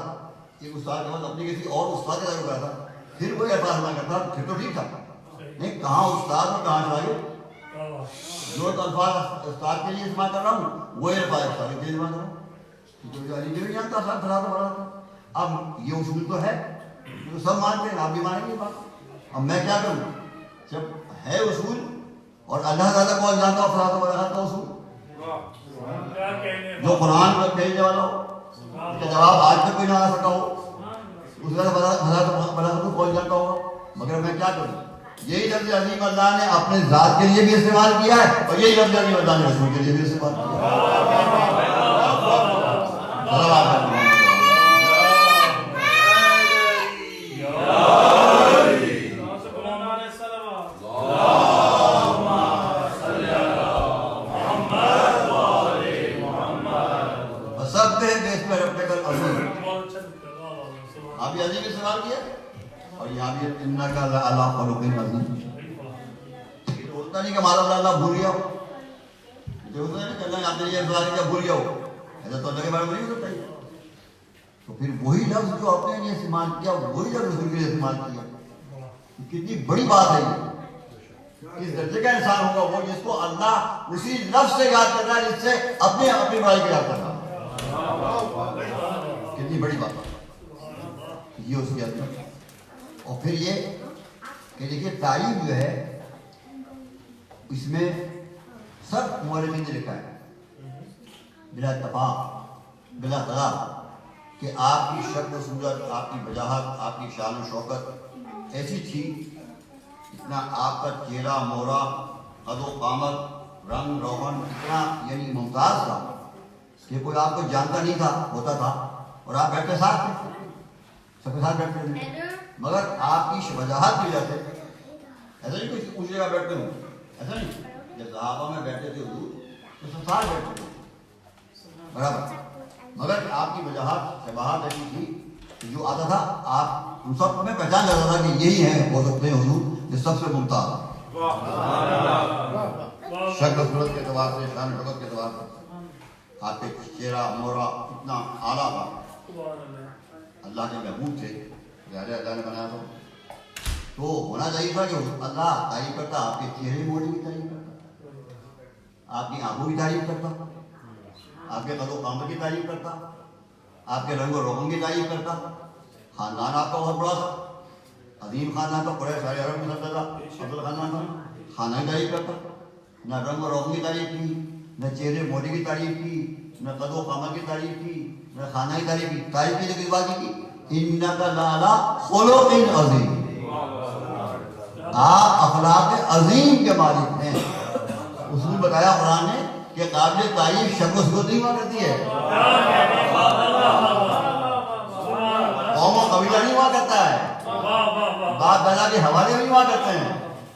ایک استاد کے بعد اپنی کسی اور استاد کا تعارف کرا تھا, پھر وہی الفاظ استعمال کرتا پھر تو ٹھیک تھا. نہیں, کہاں استاد اور کہاں شاگرد. جو الفاظ استاد کے لیے استعمال کر رہا ہوں وہی الفاظ استاد کے لیے استعمال کر رہا ہوں. نہیں جانتا ساتھ بڑا تھا. اب یہ اصول تو ہے, تو سب مانتے ہیں, آپ بھی مانیں گے بات. اب میں کیا کروں جب ہے اصول اور اللہ تعالیٰ کو جانتا ہوں فلاح برکات کا اصول جو قرآن کو بھیجنے والا ہو, اس کا جواب آج تک کوئی نہ آ سکا ہو, اس کا برکات کو پہنچ جاتا ہوگا, مگر میں کیا کروں. یہی لفظ عظیم اللہ نے اپنے ذات کے لیے بھی استعمال کیا ہے اور یہی لفظ عظیم اللہ نے رسول کے لیے بھی استعمال کیا ہے. آپ یہ عظیم استعمال کیا اور یہاں بھی انک لعلی خلق عظیم. ہوتا نہیں کہ مالا اللہ بھول گیا ہو, جو ہوتا ہے کہ اللہ نے آپ نے یہ افضال کیا بھول گیا ہو, ایسا تو اللہ کے بارے میں نہیں ہو سکتا ہے. تو پھر وہی لفظ جو آپ نے یہ استعمال کیا وہی لفظ رسول کے لیے استعمال کیا. کتنی بڑی بات ہے یہ. کس درجے کا انسان ہوگا وہ جس کو اللہ اسی لفظ سے یاد کر رہا ہے جس سے اپنی بڑائی کو یاد کر رہا ہے. کتنی بڑی بات ہے یہ اس کی عظمت. اور پھر یہ کہ دیکھیے تعریف جو ہے اس میں سب مورخین نے لکھا ہے بلا اتفاق بلا خلاف کہ آپ کی شکل و صورت, آپ کی وجاہت, آپ کی شان و شوکت ایسی تھی, اتنا آپ کا چہرہ مورا, قد و قامت, رنگ روغن اتنا یعنی ممتاز تھا کہ کوئی آپ کو جانتا نہیں تھا, ہوتا تھا اور آپ بیٹھتے ساتھ تھے, سب کے ساتھ بیٹھتے تھے, مگر آپ کی وجاہت کی وجہ سے ایسا نہیں کوئی پوچھ جگہ بیٹھتے ہوں, ایسا نہیں. جب صحابہ میں بیٹھتے تھے حضور تو سب ساتھ بیٹھتے تھے برابر, مگر آپ کی وجاہت شباہت ایسی تھی کہ جو آتا تھا آپ ان سب میں پہچان جاتا تھا کہ یہی ہیں ہو سکتے ہیں حضور جو سب سے ممتاز, شکل صورت کے اعتبار سے, شان شوکت کے اعتبار سے آپ کے چہرہ مورا اتنا اعلیٰ تھا. اللہ کے محبوب تھے, اللہ نے بنایا تو ہونا چاہیے تھا کہ اللہ تعریف کرتا, آپ کے چہرے موڑے کی تعریف کرتا, آپ کی آنکھوں کی تعریف کرتا, آپ کے قد و قامت کی تعریف کرتا, آپ کے رنگ و روغن کی تعریف کرتا. خاندان آپ کا بہت بڑا تھا, عظیم خاندان تھا, قریش سارے عرب میں سب تھا, افضل خاندان تھا. خاندان کی تعریف کرتا, نہ رنگ و روغن کی تعریف کی, نہ چہرے موڑے کی تعریف کی, نہ قد و قامت کی تعریف کی, نہ خاندان کی تعریف کی. تعریف کی جو کس بات کی, انک لعلی خلق عظیم, آپ اخلاق عظیم کے مالک ہیں. اصول بتایا قرآن نے کہ قابل تعریف شکل و صورت نہیں ہوا کرتی ہے, قوم و قبیلہ نہیں ہوا کرتا ہے, بات دادا کے حوالے نہیں ہوا کرتے ہیں.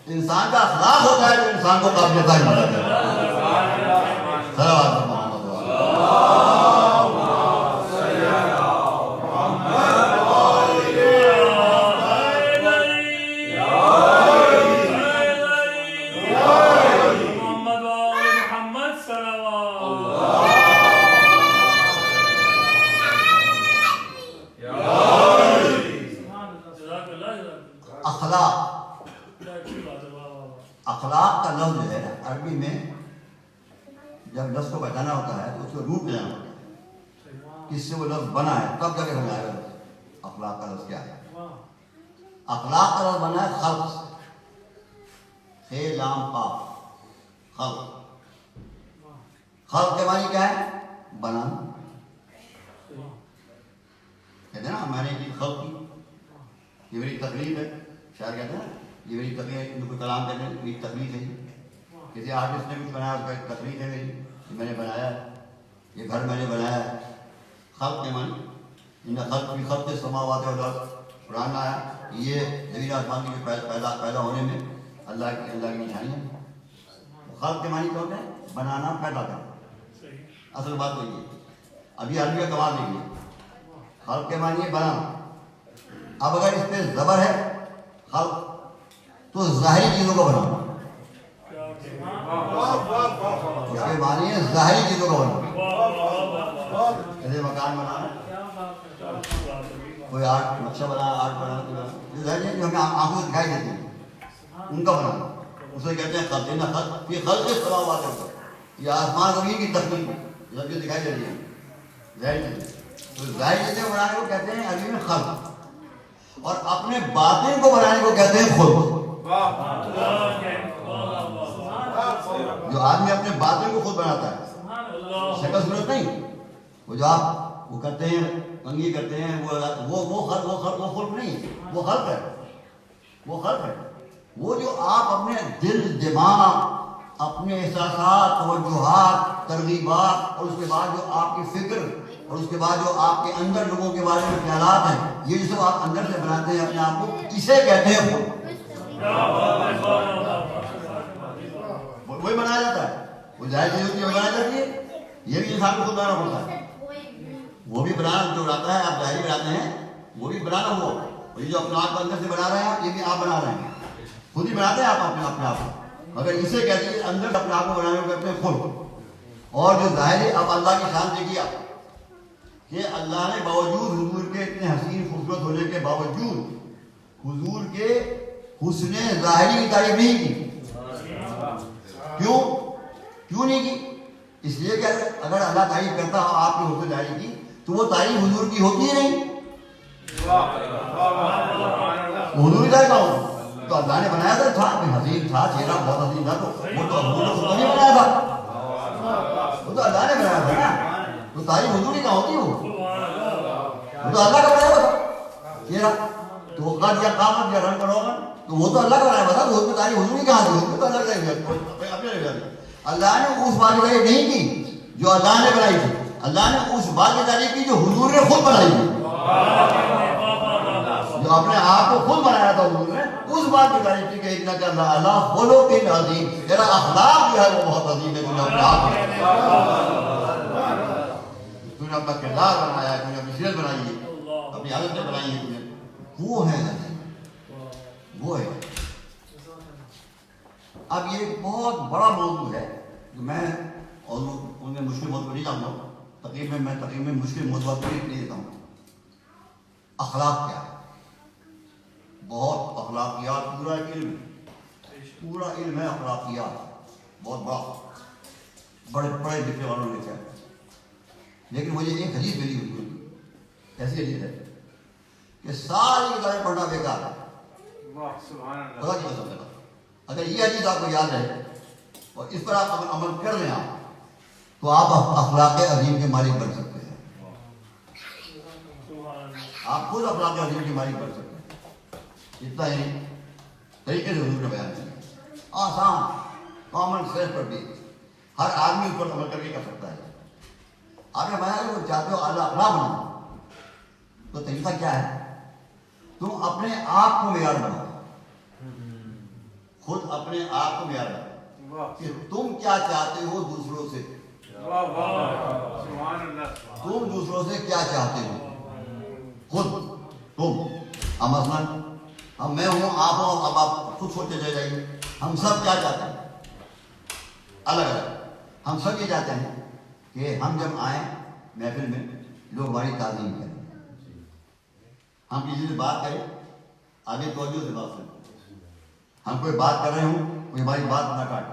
انسان کا اخلاق ہوتا ہے جو انسان کو قابل تعریف بناتا ہے. جب لفظ کو بچانا ہوتا ہے تو اس کو روٹ پہ جانا ہوتا ہے، کس سے وہ لفظ بنا ہے، تب جا کے سمجھ آئے گا اخلاق کا لفظ کیا ہے۔ اخلاق کا لفظ بنا ہے خلق سے، خے لام قاف، خلق۔ خلق کے معنی کیا ہے؟ بنانا۔ کہتے ہیں نا میں نے ایک خلق کی، یہ میری تقلید ہے، شاعر کہتے ہیں نا یہ میری تقلید ہے، کوئی کلام کہتے ہیں میری تقلید ہے، کسی آرٹسٹ نے کچھ بنایا اس کا ایک تقلید ہے میری، یہ میں نے بنایا ہے، یہ گھر میں نے بنایا ہے۔ خلق کے معنی ان خلق بھی خلق السماوات والارض، قرآن میں آیا یہ زمین آسمان کی پیدا ہونے میں اللہ کی نشانی ہے۔ خلق کے معنی کیا ہوتا ہے؟ بنانا، پیدا کرنا۔ اصل بات تو یہ ہے۔ ابھی عربی کا کمال دیکھیے، خلق کے معنی ہے بنانا۔ اب اگر اس پہ زبر ہے خلق تو ظاہری چیزوں کو بنانا، اس کے معنی ہے ظاہری چیزوں کو بنانا، جیسے مکان بنانا، کوئی آرٹ نقشہ بنانا، آرٹ بنانا، جو ظاہری ہے جو ہمیں آنکھوں سے دکھائی دیتی ہیں ان کا بنانا، اسے کہتے ہیں خلق۔ خلق یہ خلق السماوات والارض، یہ آسمان زمین کی تخلیق جب جو دکھائی دے رہی ہے ظاہری چیزیں، تو ظاہری چیزیں بنانے کو کہتے ہیں عربی میں خلق، اور اپنے باطن کو بنانے کو کہتے ہیں خلق۔ جو آدمی اپنے باطن کو خود بناتا ہے، شکل صورت نہیں، وہ جو آپ وہ کرتے ہیں کنگھی کرتے ہیں وہ خلق نہیں، وہ خلق ہے، وہ خلق ہے۔ وہ جو آپ اپنے دل، دماغ، اپنے احساسات، توجہات، ترغیبات، اور اس کے بعد جو آپ کی فکر، اور اس کے بعد جو آپ کے اندر لوگوں کے بارے میں خیالات ہیں، یہ جو سب آپ اندر سے بناتے ہیں اپنے آپ کو، اسے کہتے ہیں خود۔ وہی بنایا جاتا ہے، وہ ظاہر چیز ہوتی ہے بنائی جاتی ہے، یہ بھی انسان کو خود بنانا پڑتا ہے۔ وہ بھی بنانا جو بناتا ہے، آپ ظاہری بناتے ہیں، وہ بھی بنانا ہوا، اور یہ جو اپنے آپ کو اندر سے بنا رہے ہیں یہ بھی آپ بنا رہے ہیں، خود ہی بناتے ہیں آپ اپنے آپ کو، مگر اسے کہتے ہیں اندر سے اپنے آپ کو بنانے کو کہتے ہیں خود۔ اور جو ظاہری، اب اللہ کی شان دیکھیے آپ کہ اللہ نے باوجود حضور کے اتنے حسین خوبصورت ہونے کے باوجود حضور کے حسن ظاہری کی تعریف نہیں کی۔ کیوں نہیں کی؟ اس لیے کہ اگر اللہ تعریف کرتا ہو آپ کے حسن ظاہری کی تو وہ تعریف حضور کی ہوتی ہی نہیں، حضور کا کہوں تو اللہ نے بنایا تھا، حسین تھا، چہرہ بہت حسین تھا، تو وہ تو حضور نے خود نہیں بنایا تھا، وہ تو اللہ نے بنایا تھا نا، تو تعریف حضور کی کہاں ہوتی ہے؟ وہ تو اللہ کا بنایا ہوا تھا چہرہ، تو قد یا قامت یا رنگ روغن، تو وہ تو اللہ کا بنایا ہوا تھا، تو اس میں تعریف حضور کی کہاں تھی؟ اس میں تو اللہ کا اللہ نے اس بات کی تعریف نہیں کی جو اللہ نے بنائی تھی، اللہ نے اس بات کی تعریف کی جو حضور نے خود بنائی تھی، جو اپنے آپ کو خود بنایا تھا حضور نے، اس بات کی تعریف کی کہ انک لعلی خلق عظیم، تیرا اخلاق جو ہے وہ بہت عظیم ہے، تو نے اپنے آپ تو نے اپنا کردار بنایا ہے، تو نے اپنی سیرت بنائی ہے، اپنی عادتیں بنائی ہیں، تو نے وہ ہے وہ ہے۔ اب یہ ایک بہت بڑا موضوع ہے جو میں اور ان میں مشکل موضوع نہیں جانتا ہوں، تقریباً مشکل موضوعات کو نہیں دیتا ہوں۔ اخلاق کیا ہے؟ بہت اخلاقیات، پورا علم ہے اخلاقیات، بہت بڑا، بڑے لکھنے والوں نے لکھا ہے، لیکن مجھے ایک حدیث ملی ہوئی، ایسی حدیث ہے کہ ساری کتابیں پڑھنا بیکار ہے، خدا کی قسم ہے۔ اگر یہ حدیث آپ کو یاد رہے اور اس پر آپ عمل کر لیں تو آپ اخلاق عظیم کے مالک بن سکتے ہیں، آپ خود اخلاق عظیم کے مالک بن سکتے ہیں۔ اتنا ہی طریقے سے حضور نے بیان کیا، آسان، کامن سینس پر بھی ہر آدمی اس پر عمل کر کے کر سکتا ہے۔ آپ نے بیان کیا، چاہتے ہو اعلیٰ اخلاق بنانا تو طریقہ کیا ہے؟ تم اپنے آپ کو معیار بناؤ، خود اپنے آپ کو معیار بناؤ کہ تم کیا چاہتے ہو دوسروں سے، تم دوسروں سے کیا چاہتے ہو، خود تم۔ اب مثلاً اب میں ہوں، آپ ہوں، اب آپ خود سوچتے چلے جائیے ہم سب کیا چاہتے ہیں، الگ الگ۔ ہم سب یہ چاہتے ہیں کہ ہم جب آئیں محفل میں لوگ ہماری تعظیم کریں، ہم کسی سے بات کریں آگے توجہ سے بات کریں، ہم کوئی بات کر رہے ہوں کوئی ہماری بات نہ کاٹے،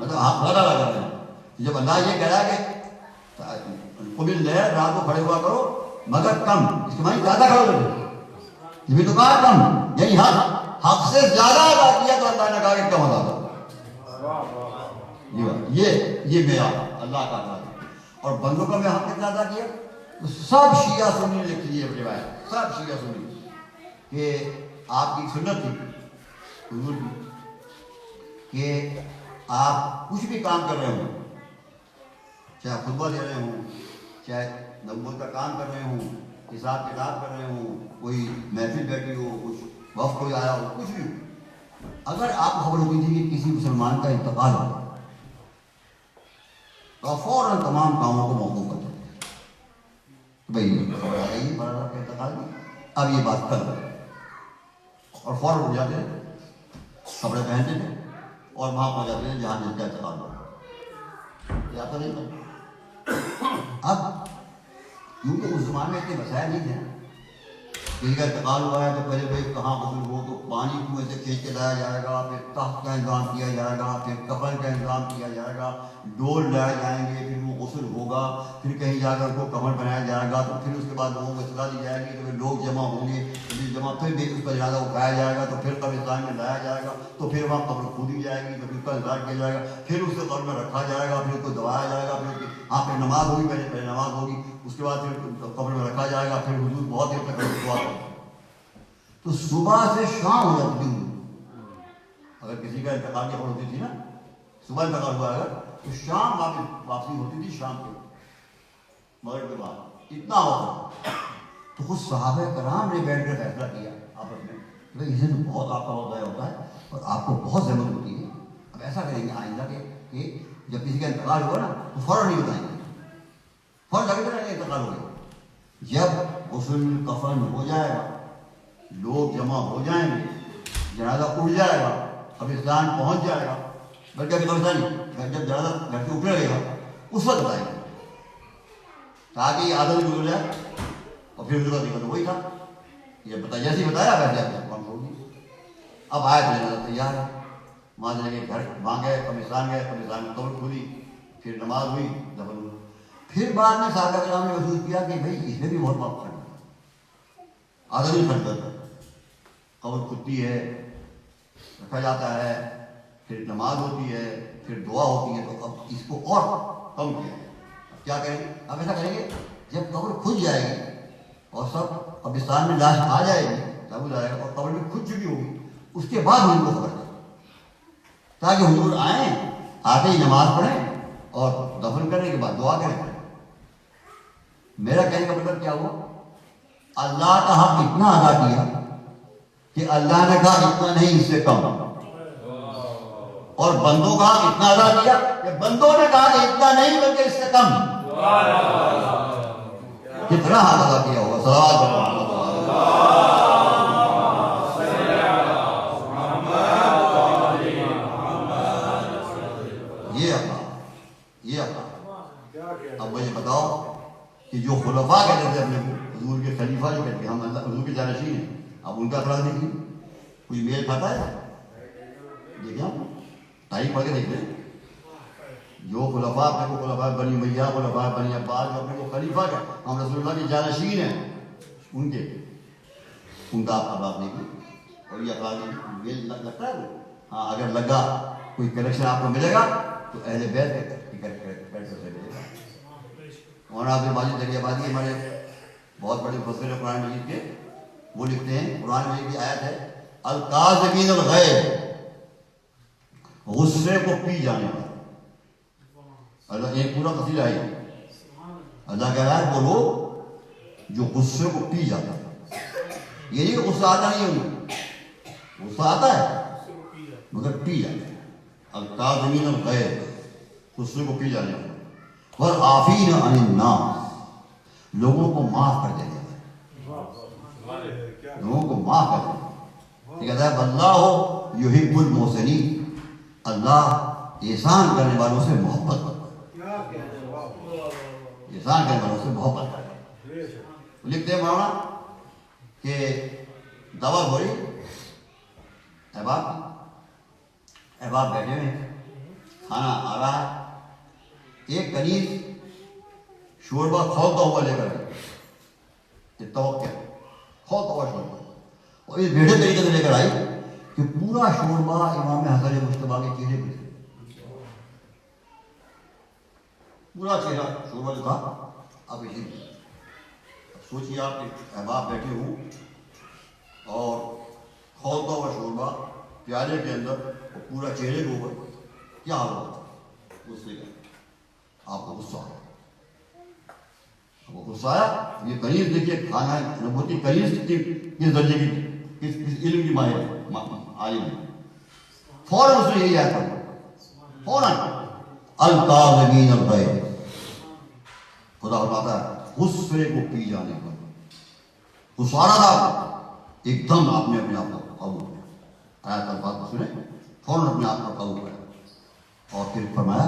مطلب آپ زیادہ لگا رہے ہیں. جب اللہ یہ کہہ رہا ہے کہ قبل لے رات کو کھڑے ہوا کرو مگر کم، اس کے معنی زیادہ کھڑے ہو. یہ بھی تو کہا کم، یعنی حق سے زیادہ ادا کیا تو اللہ نے کہا کہ کم ادا کرو. یہ معیار اللہ کا ادا کیا. اور بندوں کا میں حق کتنا ادا کیا؟ تو سب شیعہ سنی نے لکھ لی ہے روایت، سب شیعہ سنی کہ آپ کی سنت تھی حضور کی کہ آپ کچھ بھی کام کر رہے ہوں، چاہے خطبہ دے رہے ہوں، چاہے نبوت کا کام کر رہے ہوں، حساب کتاب کر رہے ہوں، کوئی محفل بیٹھی ہو، کچھ وقت کوئی آیا ہو، کچھ بھی ہو، اگر آپ کو خبر ہوتی تھی کہ کسی مسلمان کا انتقال ہو تو فوراً تمام کاموں کو موقوف کر دیتے تو بھائی خبر آ گئی مرحبا کا انتقال میں، اب یہ بات کر رہے اور فوراً اٹھ جاتے ہیں، کپڑے پہنتے تھے اور وہاں پہنچ جاتے ہیں جہاں جس کا انتقال ہوا. جاتا نہیں تھا. اب کیونکہ اس زمانے میں اتنے وسائل نہیں تھے، کسی کا انتقال ہوا ہے تو پہلے بھائی کہاں غسل ہو تو پانی کنویں سے کھینچ کے لایا جائے گا، پھر تخت کا انتظام کیا جائے گا، پھر کفن کا انتظام کیا جائے گا، ڈول لائے جائیں گے، پھر وہ غسل ہوگا، پھر کہیں جا کر کو کفن بنایا جائے گا، تو پھر اس کے بعد لوگوں کو اطلاع دی جائے گی، تو پھر لوگ جمع ہوں گے، پھر جمع پھر بھی اس کا جنازہ اٹھایا جائے گا، تو پھر قبرستان میں لایا جائے گا، تو پھر وہاں قبر کھودی جائے گی، تو پھر اس کا انتظار کیا جائے گا، پھر اس کو قبر میں رکھا جائے گا، پھر اس کو دبایا جائے گا، پھر ہاں پھر نماز ہوگی، پہلے نماز ہوگی، اس کے بعد پھر قبر میں رکھا جائے گا، پھر حضور بہت دیر تک دعا کریں. تو صبح سے شام ہو جاتی تھی. اگر کسی کا انتقال کی خبر ہوتی تھی نا، صبح انتقال ہوا اگر تو شام واپسی ہوتی تھی، شام کو مغرب کے بعد اتنا ہوتا. تو خود صحابہ کرام نے بیٹھ کر فیصلہ کیا آپس میں کہ بھائی اس دن بہت آپ کا وقت ضائع ہوتا ہے اور آپ کو بہت ضرورت ہوتی ہے. اب ایسا کریں گے آئندہ کہ جب کسی کا انتقال ہوا نا تو فوراً نہیں بتائیں گے، فوراً لگے رہیں گے انتقال ہو گیا. جب غسل کفن ہو جائے گا، لوگ جمع ہو جائیں گے، جنازہ اٹھ جائے گا، قبرستان پہنچ جائے گا، بلکہ ابھی قبرستان نہیں، جب جنازہ گھر سے اٹھنے لگے گا اس وقت بتائیں گے تاکہ یہ عادت گزر جائے. اور پھر اس کا دیکھا تو وہی تھا، یہ بتایا جیسے ہی بتایا ویسے آپ کام ہوگی. اب آئے تو جنازہ تیار ہے، وہاں سے لے کے گھر وہاں گئے، قبرستان گئے، قبرستان میں قبر کھلی، پھر نماز ہوئی، دفن ہوئی. پھر بعد میں صحابہ کرام نے محسوس کیا کہ بھائی اس میں بھی بہت وقت کھڑا، عادت نہیں کھڑ کرتا. قبر کھدتی ہے، رکھا جاتا ہے، پھر نماز ہوتی ہے، پھر دعا ہوتی ہے، تو اب اس کو اور کم کیا. اب کیا کریں گے؟ اب ایسا کریں گے جب قبر کھد جائے گی اور سب قبرستان میں لاش آ جائے گی، تب جائے گا اور قبر میں کھد چکی ہوگی، اس کے بعد ان کو خبر دیں تاکہ حضور آئیں، آتے ہی نماز پڑھیں اور دفن کرنے کے بعد دعا کریں. میرا کہنے کا مطلب کیا ہوا؟ اللہ کا حق اتنا ادا کیا کہ اللہ نے کہا اتنا نہیں اس سے کم، اور بندوں کا حق اتنا ادا کیا کہ بندوں نے کہا کہ اتنا نہیں بلکہ اس سے کم. کتنا حق ادا کیا ہوگا. صلوات اللہ. یہ اب مجھے بتاؤ کہ جو خلفاء کہتے تھے اپنے حضور کے خلیفہ جو کہتے ہیں ہم اللہ حضور کے جانشین ہیں، اب ان کا اخلاق دیکھیے کچھ میل کھاتا ہے. دیکھیں آپ تاریخ پڑھ کے دیکھ لیں، جو خلفاء اپنے کو خلفاء بنی امیہ، خلفاء بنی عباس، جو اپنے کو خلیفہ کا ہم رسول اللہ کے جانشین ہیں، ان کا آپ اخلاق دیکھیے اور یہ اخلاق میل لگتا ہے. ہاں اگر لگا کوئی کریکشن آپ کو ملے گا تو اہل بیت سے ملے گا. مولانا عبد المجید دریا آبادی ہمارے بہت بڑے مفسر قرآن مجید کے، وہ لکھتے ہیں قرآن مجید کی آیت ہے الکاظمین الغیظ، غصے کو پی جانے والا. اللہ ایک پورا قصیدہ ہے، اللہ کہہ رہا ہے وہ لوگ جو غصے کو پی جاتا ہے. یہ نہیں کہ غصہ آتا نہیں ہوگا، غصہ آتا ہے مگر پی جاتا ہے. الکاظمین الغیظ، غصے کو پی جانے والا. والعافین عن الناس، لوگوں کو معاف کر دینے والے، لوگوں کو معاف کر دینے والے. یہ کہتا ہے واللہ یحب المحسنین، اللہ احسان کرنے والوں سے محبت کرتا ہے، احسان کرنے والوں سے محبت کرتا ہے. لکھتے ہیں مولانا کہ دعوت ہو رہی، احباب بیٹھے ہوئے ہیں، کھانا آ رہا ہے، ایک کنیز شوربہ کھولتا ہوا لے کر یہ توقع کھولتا ہوا شوربہ، اور اس بھیڑے طریقے سے لے کر آئی کہ پورا شوربہ امام حسن مجتبیٰ کے چہرے پہ، پورا چہرہ شوربہ جو تھا اب اسی میں سوچیے آپ ایک احباب بیٹھے ہوں اور کھولتا ہوا شوربہ پیالے کے اندر پورا چہرے کے اوپر، کیا حال ہوگا؟ اس سے آپ کو غصہ آیا، آپ کو غصہ آیا. یہ کنیز دیکھیے کھانا ہے نبوتی کنیز کس درجے کی، کس علم کی ماہر عالم ہے. فوراً اس نے یہی آیا تھا، فوراً الکاظمین الغیظ، خدا فرماتا ہے غصے کو پی جانے پر، غصہ آ رہا تھا ایک دم آپ نے اپنے آپ کو قابو کیا، آیت الفاظ کو سنے فوراً اپنے آپ کو قابو کیا اور پھر فرمایا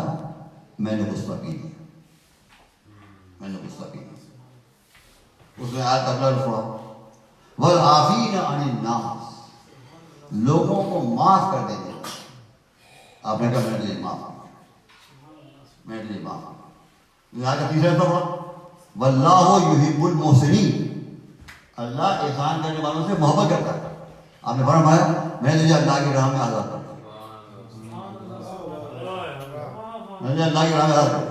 میں نے غصہ پی لیا، میں نے غصہ پی لیا. اس نے آیت اگلا رسوا والعافین عن الناس، لوگوں کو معاف کر دیتے. آپ نے کہا میرے لیے معاف، میرے لیے معاف. آج کا تیسرا پڑھا واللہ یحب المحسنین، اللہ احسان کرنے والوں سے محبت کرتا ہے. آپ نے فرمایا میں تجھے اللہ کی راہ میں آزاد کرتا ہوں، میں تجھے اللہ کی راہ میں آزاد کرتا ہوں.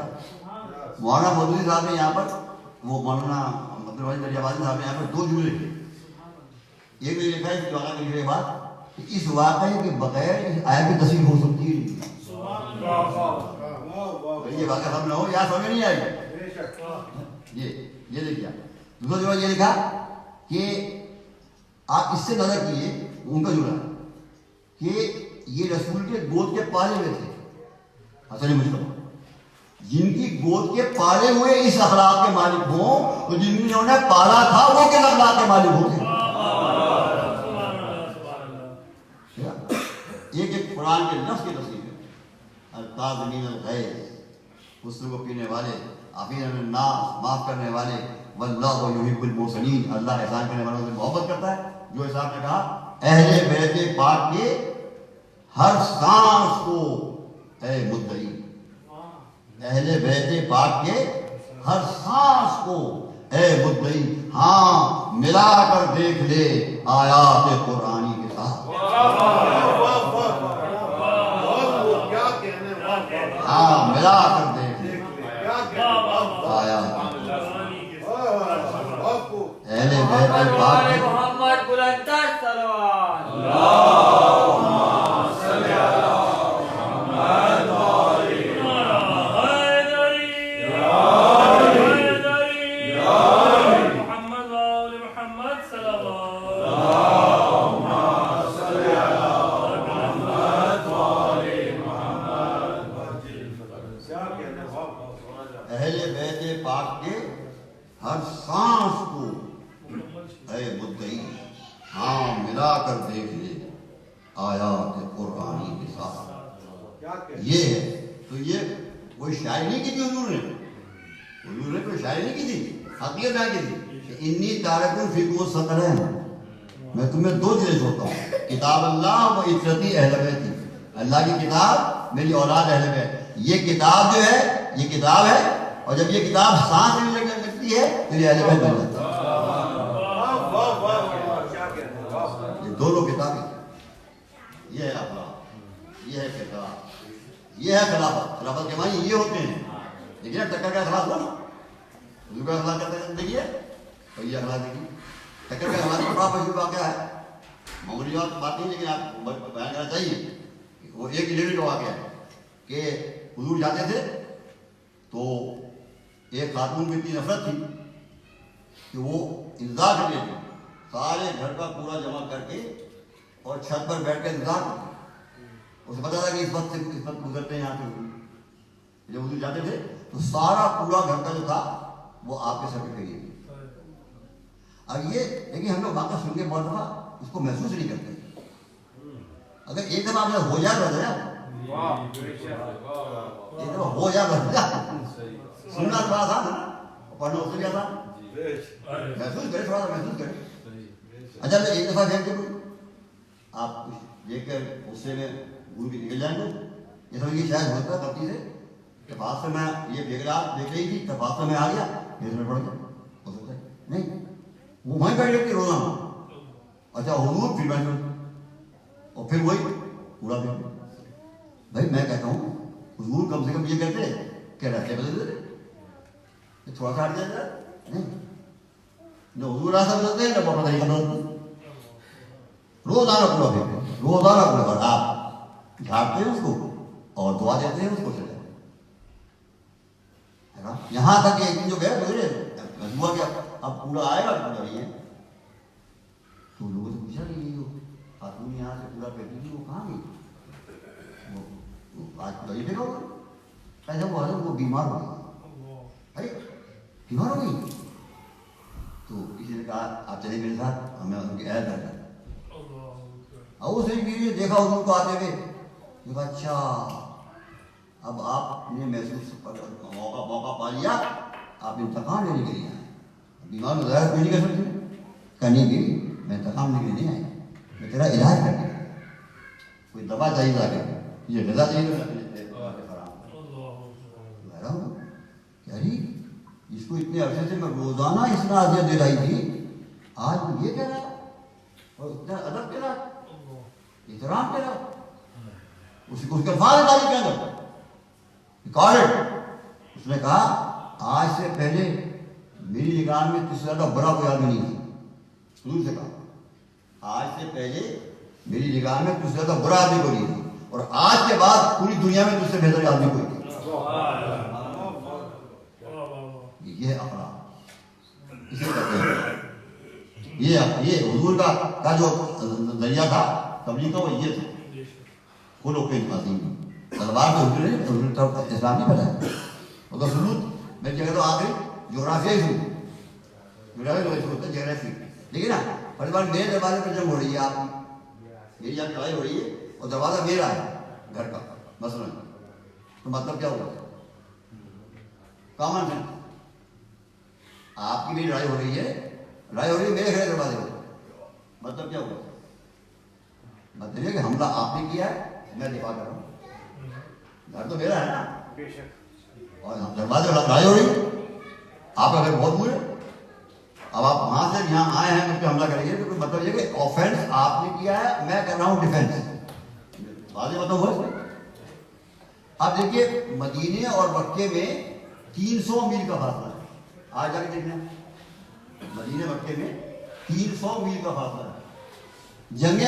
مولانا مودودی صاحب نے یہاں پر، وہ مولانا عبدالوحید دریابادی صاحب نے یہاں پر دو جملے لکھے. ایک نے لکھا ہے اس واقعہ کے لکھنے کے بعد کہ اس واقعے کے بغیر اس آیت کی تصویر ہو سکتی ہے نہیں. یہ واقعہ سامنے ہو یا سمجھ نہیں آئے گی. یہ دیکھیے دوسرا جملہ یہ لکھا کہ آپ اس سے نظر کیجیے ان کا جملہ کہ یہ رسول کے گود کے پالے ہوئے تھے حسن مجتبیٰ، جن کی گود کے پالے ہوئے اس اخلاق کے مالک ہوں تو جنہوں نے پالا تھا وہ کس اخلاق کے مالک ہوں گے. ایک ایک قرآن کے لفظ کی تصویر ہے، الکاظمین الغیظ، غصے کو پینے والے، عافین عن الناس، معاف کرنے والے، واللہ یحب المحسنین، اللہ احسان کرنے والوں سے محبت کرتا ہے. جو حساب نے کہا اہل بیت پاک کے ہر سانس کو اے مدعی، اہل بیت پاک کے ہر سانس کو اے مدعی، ہاں ملا کر دیکھ لے آیات قرآنی کے ساتھ، ہاں ملا کر دیکھ لے آیات اہل بیت پاک کے. محمد بلندر صلوات اہل بیت پاک کے ہر سانس کو اے مدعی، ہاں ملا کر دیکھ لے آیات قرآنی کے ساتھ. یہ ہے تو یہ کوئی شاعری نہیں کی تھی حضور نے، حضور نے کوئی شاعری نہیں کی تھی، حقیقت کیا کی تھی کہ انی تارک فیکم الثقلین، میں تمہیں دو چیزیں چھوڑتا ہوں، کتاب اللہ و عترتی اہل بیتی، اللہ کی کتاب میری اولاد اہل بیت. یہ کتاب جو ہے یہ کتاب ہے، اور جب یہ کتاب سانس لینے لگتی ہے تو یہ اہل بیت بن جاتا ہے. یہ دونوں کتابیں، یہ ہے اخلاق، یہ ہے کتاب، یہ ہے خلافت. خلافت کے معنی یہ ہوتے ہیں. دیکھیے ٹکر کا اخلاق ہو، حضور کا اخلاق کرتے ہیں دیکھیے، اور یہ اخلاق دیکھیے. ٹکر کا ہمارے بڑا مشہور واقعہ ہے، معمولی بات نہیں لیکن آپ بیان کرنا چاہیے. وہ ایک لیڈر کا واقعہ ہے کہ حضور جاتے تھے تو ایک خاتون میں اتنی نفرت تھی کہ وہ انتظار کر لیتے سارے گھر کا پورا جمع کر کے اور چھت پر بیٹھ کے انتظار کرتے. اسے پتا تھا کہ اس وقت گزرتے ہیں یہاں سے. جب حضور جاتے تھے تو سارا پورا گھر کا جو تھا وہ آپ کے سر پہ پھیری. اب یہ لیکن ہم لوگ واقعہ سن کے بہت دفعہ اس کو محسوس نہیں کرتے. اگر ایک دفعہ آپ ہو جائے تو ایک دفعہ ہو جائے سننا تھوڑا آسان ہے، پڑھنا اس سے بھی آسان. محسوس کرے، تھوڑا سا محسوس کرے. اچھا میں ایک دفعہ دیکھ کے آپ کچھ دیکھ کر غصے میں گھر کے نکل جائیں گے یہ سمجھ شاید ہوتا ہے غلطی سے اتفاق سے میں یہ دیکھ رہی تھی اتفاق سے میں آ گیا یہ پڑ گیا ہو سکتا ہے نہیں وہ وہیں بیٹھ لیتی روزانہ اچھا حضور پھر بیٹھ اور پھر وہی پورا دن بھائی میں کہتا ہوں حضور کم سے کم یہ کہتے کہ راستے بدل دیتے تھوڑا سا ہٹ جائے نہیں نہ حضور راستہ بدلتے ہیں نہ پاپا طریقہ بدلتے روزانہ پورا پھر روزانہ پورا آپ جھاڑتے ہیں اس کو اور دعا دیتے ہیں اس کو چلے یہاں تک کہ ایک دن جو گئے گزرے ہوا کہ اب پورا آئے گا پورا نہیں ہے تو لوگوں سے پوچھا کہ یہ خاتون یہاں سے پورا کرتی تھی وہ کہاں گئی وہ آج دوائی پہ ہوگا ایسا وہ حضرت وہ بیمار ہو گئی ارے بیمار ہو گئی تو کسی نے کہا آپ چلے میرے ساتھ ہمیں ان کی عید کرتا اور اس نے دیکھا ان کو آتے ہوئے دیکھا اچھا اب آپ نے محسوس موقع پا لیا آپ انتقام لینے کے لیے آئے بیمار میں ظاہر نہیں کر سکتے کہنی بھی میں انتقام لینے کے لیے نہیں آئے میں تیرا علاج کر دیا کوئی دوا چاہیے آ کے یہ غذا چاہیے کیا جی اس کو اتنے عرصے سے میں روزانہ اس طرح اذیت دے رہی تھی آج وہ یہ کہہ رہا اور اتنا ادب کہہ رہا احترام کہہ رہا اس کے الفاظ تعریف کے اندر اس نے کہا آج سے پہلے میری نگاہ میں تجھ سے زیادہ برا کوئی آدمی نہیں تھا حضور سے کہا آج سے پہلے میری نگاہ میں تجھ سے زیادہ برا آدمی کوئی نہیں تھا اور آج کے بعد پوری دنیا میں تجھ سے بہتر آدمی کوئی نہیں یہ اخلاق اسے کہتے ہیں یہ حضور کا جو ذریعہ تھا تبلیغ کا وہ یہ تھا کھولو کے عظیم تلوار کے حضور اسلام نہیں پھیلایا وہ تو سلوک میں کہتا ہوں آخری جغرافیائی سلوک جغرافی لیکن نا بڑی بار میرے دروازے پر جنگ ہو رہی ہے آپ میری جب لڑائی ہو رہی ہے اور دروازہ میرا ہے گھر کا مثلاً تو مطلب کیا ہوگا کامن سینس آپ کی بھی لڑائی ہو رہی ہے میرے گھر دروازے پر مطلب کیا ہوگا مطلب یہ کہ حملہ آپ نے کیا ہے میں دفاع کر رہا ہوں گھر تو میرا ہے نا اور دروازے لڑائی ہو رہی آپ کا گھر بہت دور ہے اب آپ وہاں سے یہاں آئے ہیں مجھ پہ حملہ کریں گے تو مطلب یہ کہ آفینس آپ نے کیا ہے میں کر رہا ہوں ڈیفینس واضح مطلب ہو آپ دیکھیے مدینے اور مکے میں 300 میل کا فاصلہ ہے آج جا کے دیکھنا مدینے مکے میں 300 میل کا فاصلہ ہے جنگیں